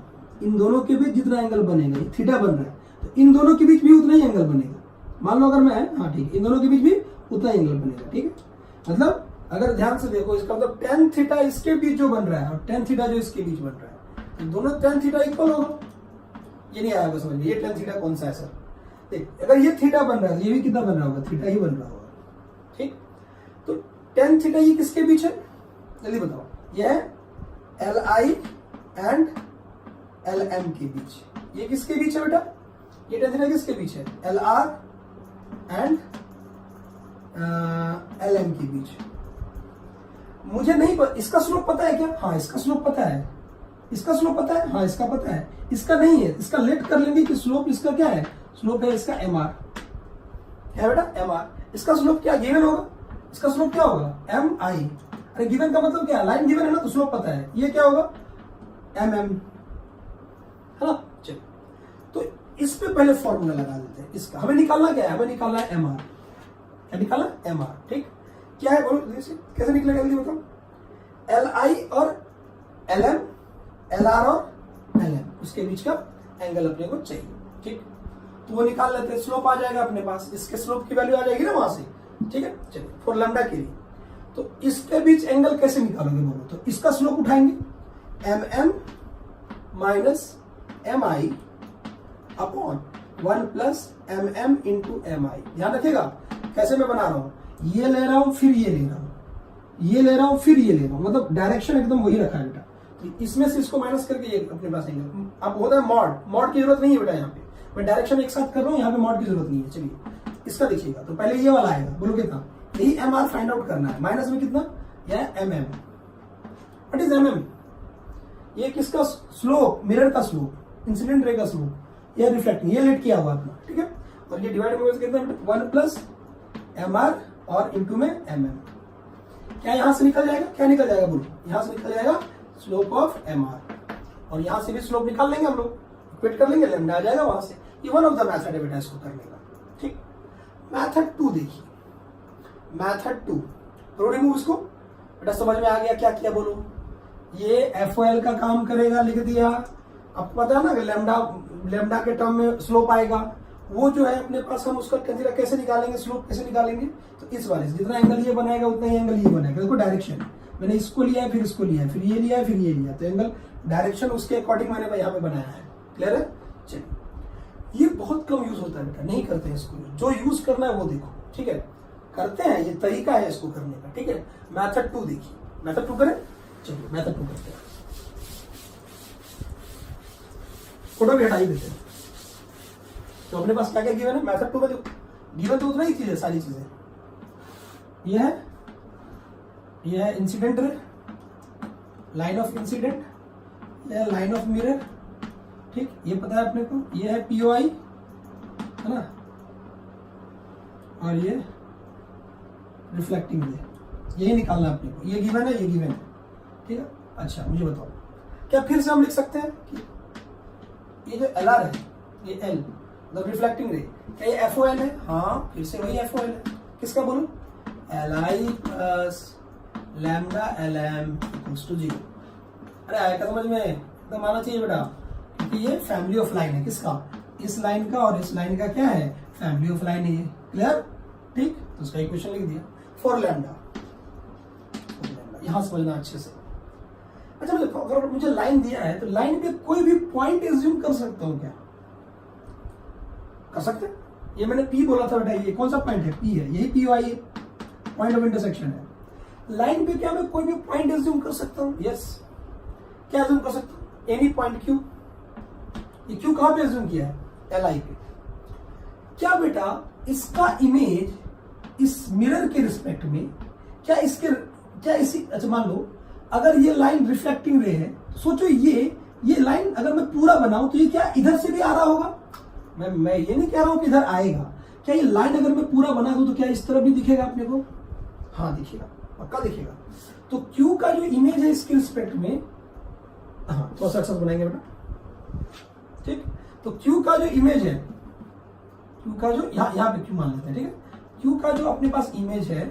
थीटा बन रहा है, तो इन दोनों के बीच भी उतना ही एंगल बनेगा। मान लो अगर मैं, हाँ ठीक, इन दोनों के बीच भी उतना ही एंगल बनेगा। ठीक है, मतलब अगर ध्यान से देखो, इसका मतलब tan थीटा इसके बीच जो बन रहा है और tan थीटा जो इसके बीच बन रहा है, तो दोनों tan थीटा इक्वल होगा। ये नहीं आया समझ में, ये tan थीटा कौन सा है सर? देख, अगर ये थीटा बन रहा है तो ये भी कितना बन रहा होगा? थीटा ही बन रहा होगा। ठीक, तो tan थीटा ये किसके बीच है? जल्दी बताओ। ये है LI एंड LM के बीच। ये किसके बीच है बेटा? ये tan थीटा किसके बीच है? LR एंड LM के बीच। मुझे नहीं पता इसका स्लोप पता है क्या? हाँ, इसका स्लोप पता है। इसका स्लोप पता है? हाँ, इसका पता है। इसका नहीं है, इसका लेट कर लेंगे कि स्लोप इसका क्या है? स्लोप है इसका MR है बेटा, MR। इसका स्लोप क्या गिवन होगा? इसका स्लोप क्या होगा? MI। अरे गिवन का मतलब क्या? लाइन गिवन है ना, तो स्लोप पता है। ये क्या होगा? MM है ना। चलो, तो इस पे पहले फॉर्मूला लगा देते हैं। इसका हमें निकालना क्या है? हमें निकालना है MR। क्या निकालना? MR। ठीक, क्या है बोलो? कैसे निकलेगा जल्दी बताओ। LI और LM, LR और LM, उसके बीच का एंगल अपने को चाहिए। ठीक, तो वो निकाल लेते हैं। स्लोप आ जाएगा अपने पास, इसके स्लोप की वैल्यू आ जाएगी ना वहां से। ठीक है, चलिए फॉर लैम्डा के लिए तो इसके बीच एंगल कैसे निकालोगे बोलो? तो इसका स्लोप उठाएंगे, MM minus MI upon 1 plus MM into MI। ध्यान रखिएगा कैसे मैं बना रहा हूं, ये ले रहा हूं फिर ये ले रहा हूं, ये ले रहा हूं फिर ये ले रहा हूं, मतलब डायरेक्शन एकदम वही रखा है बेटा। तो इसमें से इसको माइनस करके ये अपने पास एंगल। अब होता है मॉड की जरूरत नहीं है बेटा, यहाँ पे मैं डायरेक्शन एक साथ कर रहा हूँ, यहाँ पे मॉड की जरूरत नहीं है। चलिए इसका देखिएगा, तो पहले ये वाला आएगा, बोलो कितना? यही MR फाइंड आउट करना है। माइनस में कितना? यह MM। What is MM? ये किसका स्लोप? मिरर का स्लोप, इंसिडेंट रे का स्लोप, ये रिफ्लेक्टिंग, ये लेट किया हुआ अपना। ठीक है, और ये डिवाइड में कितना? 1 प्लस MR और इंटू में MM। क्या यहां से निकल जाएगा? क्या निकल जाएगा बोलो? यहां से निकल जाएगा स्लोप ऑफ MR, और यहां से भी स्लोप निकाल लेंगे हम लोग, इक्वेट कर लेंगे, लैम्डा आ जाएगा वहां से। ये वन ऑफ द मेथड है बेटा इसको करने का। ठीक, मेथड 2 देखिए, मेथड 2 रो रिमूव। इसको बेटा समझ में आ गया क्या किया बोलो? ये FOL का काम करेगा, लिख दिया। आपको पता है ना कि लैम्डा के टर्म में स्लोप आएगा, वो जो है अपने पास, हम उसका कंसीडर कैसे निकालेंगे, स्लोप कैसे निकालेंगे? तो इस वाले से जितना एंगल ये बनाएगा उतना ही एंगल ये बनेगा। देखो डायरेक्शन मैंने इसको लिया है, फिर इसको लिया है, फिर ये लिया है, फिर ये लिया, तो एंगल डायरेक्शन उसके अकॉर्डिंग मैंने यहाँ पे बनाया है। क्लियर है? चलिए, ये बहुत कम यूज होता है बेटा, नहीं करते हैं इसको। जो यूज करना है वो देखो। ठीक है, करते हैं, ये तरीका है इसको करने का। ठीक है, मेथड 2 देखिए, मेथड 2 करें। चलिए मेथड 2 करते हैं। फोटो भी हटाई देते हैं। तो अपने पास क्या क्या गिवन है मेथड 2 में? देखो गिवन तो उतना ही चीज है, सारी चीजें। ये है incident ray, line of incident, ये है लाइन ऑफ मिरर। ठीक, ये पता है अपने को। ये है POI है ना, और ये रिफ्लेक्टिंग रे, यही निकालना है अपने को। ये गिवन है, ये गिवन है। ठीक है, अच्छा मुझे बताओ, क्या फिर से हम लिख सकते हैं कि ये जो LR है, ये L मतलब रिफ्लेक्टिंग रे, क्या ये FOL है? हाँ, फिर से वही FOL है। किसका बोलो? LI plus lambda LM equals to 0। अरे आएगा समझ में? एकदम आना चाहिए बेटा, क्योंकि ये फैमिली ऑफ लाइन है। किसका? इस लाइन का, और इस लाइन का क्या है? फैमिली ऑफ लाइन है। क्लियर? ठीक, तो उसका इक्वेशन लिख दिया फॉर लैम्डा। यहां समझना अच्छे से। अच्छा देखो, अगर मुझे लाइन दिया है तो लाइन पे कोई भी पॉइंट एज्यूम कर सकता हूं क्या? कर सकते? ये मैंने P बोला था बेटा, ये कौन सा पॉइंट है? P है, यही POI है, पॉइंट ऑफ इंटरसेक्शन है। लाइन पे क्या मैं कोई भी पॉइंट एज्यूम कर सकता हूं? यस, क्या एज्यूम कर सकता हूं? Any point Q। ये Q कहां पे एज्यूम किया है? LI पे। क्या बेटा इसका इमेज इस मिरर के रिस्पेक्ट में क्या इसी अच्छा मान लो अगर ये लाइन रिफ्लेक्टिंग रे है, तो सोचो ये लाइन अगर मैं पूरा बनाऊं तो ये क्या इधर से भी आ रहा होगा? मैं ये नहीं कह रहा हूं कि इधर आएगा। क्या ये लाइन अगर मैं पूरा बना दूं तो क्या इस तरफ भी दिखेगा अपने को? हाँ दिखेगा, पक्का दिखेगा। तो Q का जो इमेज है इसके रिस्पेक्ट में, हाँ तो सक्सेस बनाएंगे बेटा, ठीक। तो Q का जो इमेज है, Q का जो यहाँ पे Q मान लेते हैं, ठीक है। Q का जो अपने पास इमेज है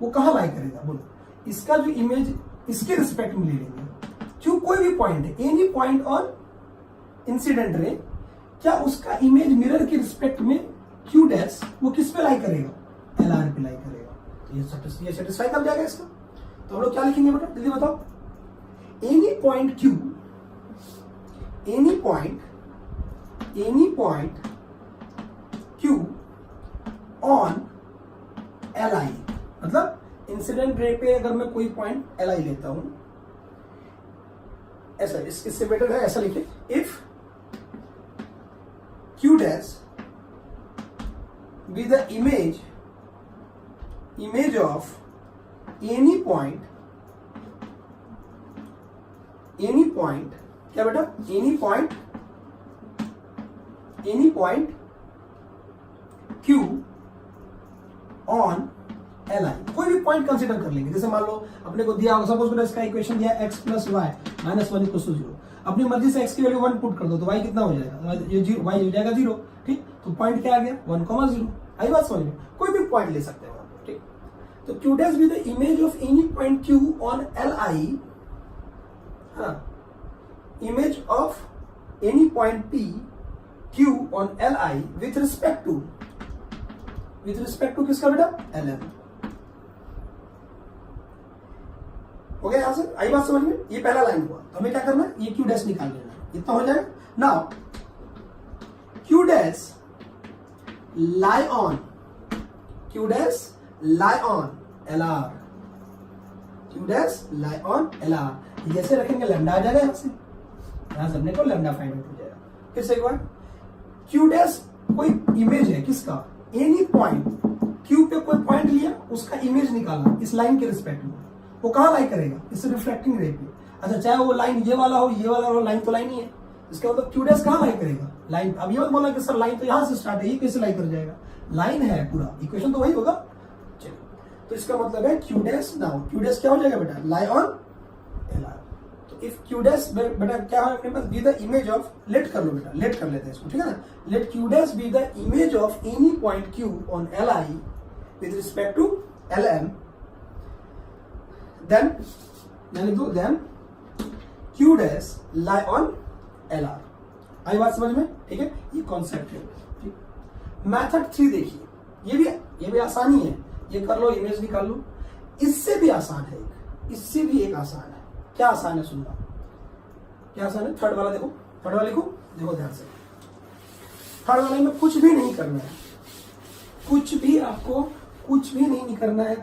वो कहाँ लाई करेगा बोलो? इसका जो इमेज इसके रिस्पेक्ट में ले लेंगे। Q कोई भी पॉइंट है, any point on incident ray, क्या उसका इमेज मिरर के रिस्पेक्ट में Q डैश वो किस पे लाई करेगा? LR पे लाई करेगा। तो ये सेटिस्फाई कर जाएगा इसका। तो हम लोग क्या लिखेंगे बेटा, जल्दी बताओ। Any point Q, any point Q on LI, मतलब इंसिडेंट रे पे अगर मैं कोई पॉइंट LI लेता हूं, ऐसा इससे बेटर है ऐसा लिखे, if Q dash be the image of any point क्या बेटा, any point Q on LI, कोई भी पॉइंट कंसीडर कर लेंगे। जैसे मान लो अपने को दिया, सपोज करो इसका इक्वेशन दिया x plus y minus 1 equal to 0, अपनी मर्जी से x की वैल्यू 1 पुट कर दो तो y कितना हो जाएगा? ये 0, y हो जाएगा 0, ठीक। तो पॉइंट क्या आ गया? 1,0। आई बात समझ में? कोई भी पॉइंट ले सकते हैं वहां पे, ठीक। तो Q dash be the image of any point Q on LI, हाँ, image of any point P Q on LI with respect to किसका बेटा? LM। हो गया यहां से? आई बात समझ में? ये पहला लाइन हुआ। तो हमें क्या करना है? ये Q डैश निकाल लेना है, इतना हो जाएगा। Now Q dash lie on LR, Q dash lie on LR। जैसे रखेंगे लैम्डा आ जाएगा यहां से, यहां से अपने को लैम्डा फाइंड आउट हो जाएगा। फिर से एक बार, Q डैश कोई इमेज है किसका? एनी पॉइंट, Q पे कोई पॉइंट लिया, उसका इमेज निकालना इस लाइन के रिस्पेक्ट में, वो कहाँ लाई करेगा? इस रिफ्लेक्टिंग रे पे। अच्छा, चाहे वो लाइन ये वाला हो, लाइन तो लाइन ही है, इसका मतलब Q डैश कहाँ लाई करेगा? लाइन। अब ये मत बोलना कि सर लाइन तो यहां से स्टार्ट है, ये कैसे लाई कर जाएगा? लाइन है पूरा, इक्वेशन तो वही होगा। चलिए, तो इसका मतलब है Q dash, now Q dash क्या हो जाएगा बेटा? Lie on LR। तो इफ Q डैश बेटा क्या है अपने पास? Be the image of, let कर लो बेटा, लेट कर लेते हैं इसको, ठीक है ना। Let Q dash be the image of any point Q on LI with respect to LM, then Q dash lie on LR। आई बात समझ में? ठीक है, ये कॉन्सेप्ट है, ठीक। मेथड 3 देखिए, ये भी आसानी है, ये कर लो, इमेज निकाल लो। इससे भी आसान है, इससे भी एक आसान है। क्या आसान है सुनना, क्या आसान है? थर्ड वाला देखो, थर्ड वाला लिखो, देखो ध्यान से। थर्ड वाले में कुछ भी नहीं करना है, कुछ भी नहीं करना है।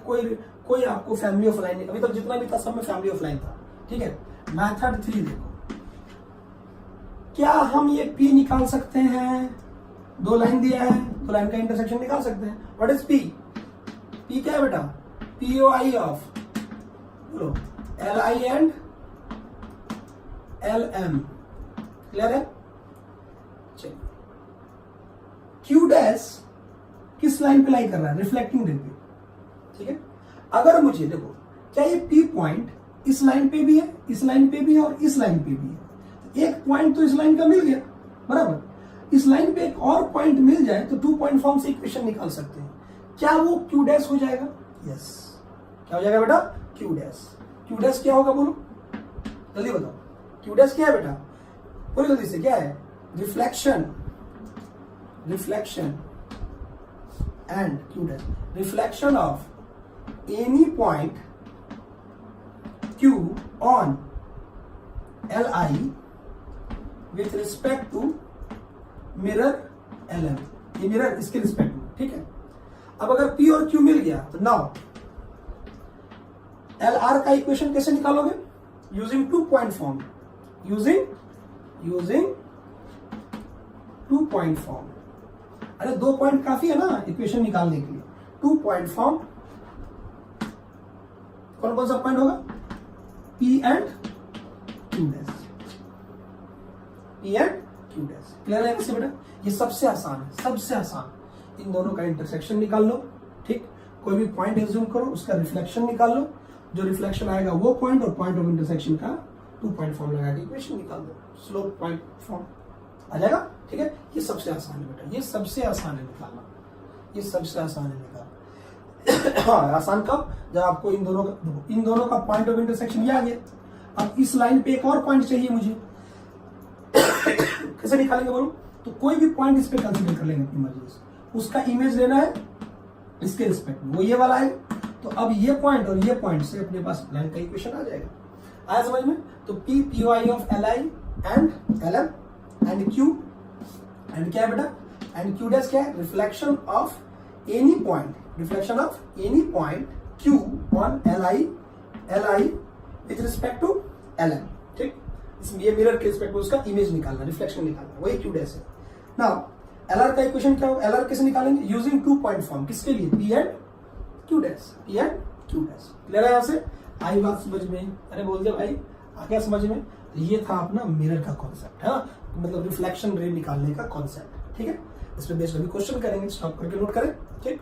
कोई आपको फैमिली ऑफ लाइन, अभी तक जितना भी था सब में फैमिली ऑफ लाइन था, ठीक है। मेथड 3 देखो, क्या हम ये P निकाल सकते हैं? 2 लाइन दिया है, 2 लाइन का इंटरसेक्शन निकाल सकते हैं। What is P? P क्या है बेटा? POI ऑफ बोलो LI एंड LM, क्लियर है? चलिए, Q डैश किस लाइन पे लाई कर रहा है? रिफ्लेक्टिंग रे पे, ठीक है। अगर मुझे देखो, क्या ये P पॉइंट इस लाइन पे भी है, इस लाइन पे भी है और इस लाइन पे भी है, एक पॉइंट तो इस लाइन का मिल गया, बराबर। इस लाइन पे एक और पॉइंट मिल जाए तो 2 पॉइंट फॉर्म से इक्वेशन निकाल सकते हैं। क्या वो Q डैश हो जाएगा? यस। क्या हो जाएगा बेटा? Q dash. Q डैश क्या होगा बोलो, जल्दी बताओ। Q डैश क्या है बेटा? बोलो जल्दी से, क्या है? Reflection and Q dash, reflection of any point Q on LI with respect to mirror LM। ये मिरर इसके रिस्पेक्ट में, ठीक है। अब अगर P और Q मिल गया तो नाउ LR का इक्वेशन कैसे निकालोगे? Using 2 point form, using 2 point form. अरे 2 पॉइंट काफी है ना इक्वेशन निकालने के लिए। टू पॉइंट फॉर्म, कौन कौन सा पॉइंट होगा, P and Q dash, P and Q dash. Clear है कैसे बेटा? ये सबसे आसान है, सबसे आसान। इन दोनों का इंटरसेक्शन निकाल लो, ठीक, कोई भी पॉइंट एज्यूम करो, उसका रिफ्लेक्शन निकाल लो, जो रिफ्लेक्शन आएगा वो पॉइंट और पॉइंट ऑफ इंटरसेक्शन का टू पॉइंट फॉर्म लगा के इक्वेशन निकाल दो, स्लोप पॉइंट फॉर्म आ जाएगा। ठीक है, ये सबसे आसान है बेटा, ये सबसे आसान है निकालना, ये सबसे आसान है निकालना। हाँ, आसान कब, जब आपको इन दोनों का पॉइंट ऑफ इंटरसेक्शन ये आ गया। अब इस लाइन पे एक और पॉइंट चाहिए मुझे, कैसे निकालेंगे बोलो? तो कोई भी पॉइंट इस पे कंसीडर कर लेंगे अपनी मर्जी से, उसका इमेज लेना है इसके रिस्पेक्ट में, वो ये वाला है। तो अब ये पॉइंट और ये पॉइंट से अपने पास लाइन का इक्वेशन आ जाएगा। आया समझ में? तो P P Y of L I and L M and Q, and क्या है बेटा, एंड क्यू डैश क्या है, reflection of any point, reflection of any point Q on L I with respect to L M. ठीक, इसमें ये मिरर के रिस्पेक्ट में उसका इमेज निकालना, रिफ्लेक्शन निकालना, वही क्यू डैश है। नाउ एल आर का इक्वेशन क्या होगा, एल आर कैसे निकालेंगे, यूजिंग टू पॉइंट फॉर्म, किसके लिए, P and Q dash, P and Q dash. Clear है? यहाँ से आई बात समझ में? अरे बोल दे भाई, आ गया समझ में? ये था अपना मिरर का कॉन्सेप्ट, है ना, मतलब रिफ्लेक्शन रे निकालने का कॉन्सेप्ट। ठीक है, इस पे बेस्ड अभी क्वेश्चन करेंगे, स्टॉप करके नोट करें। ठीक।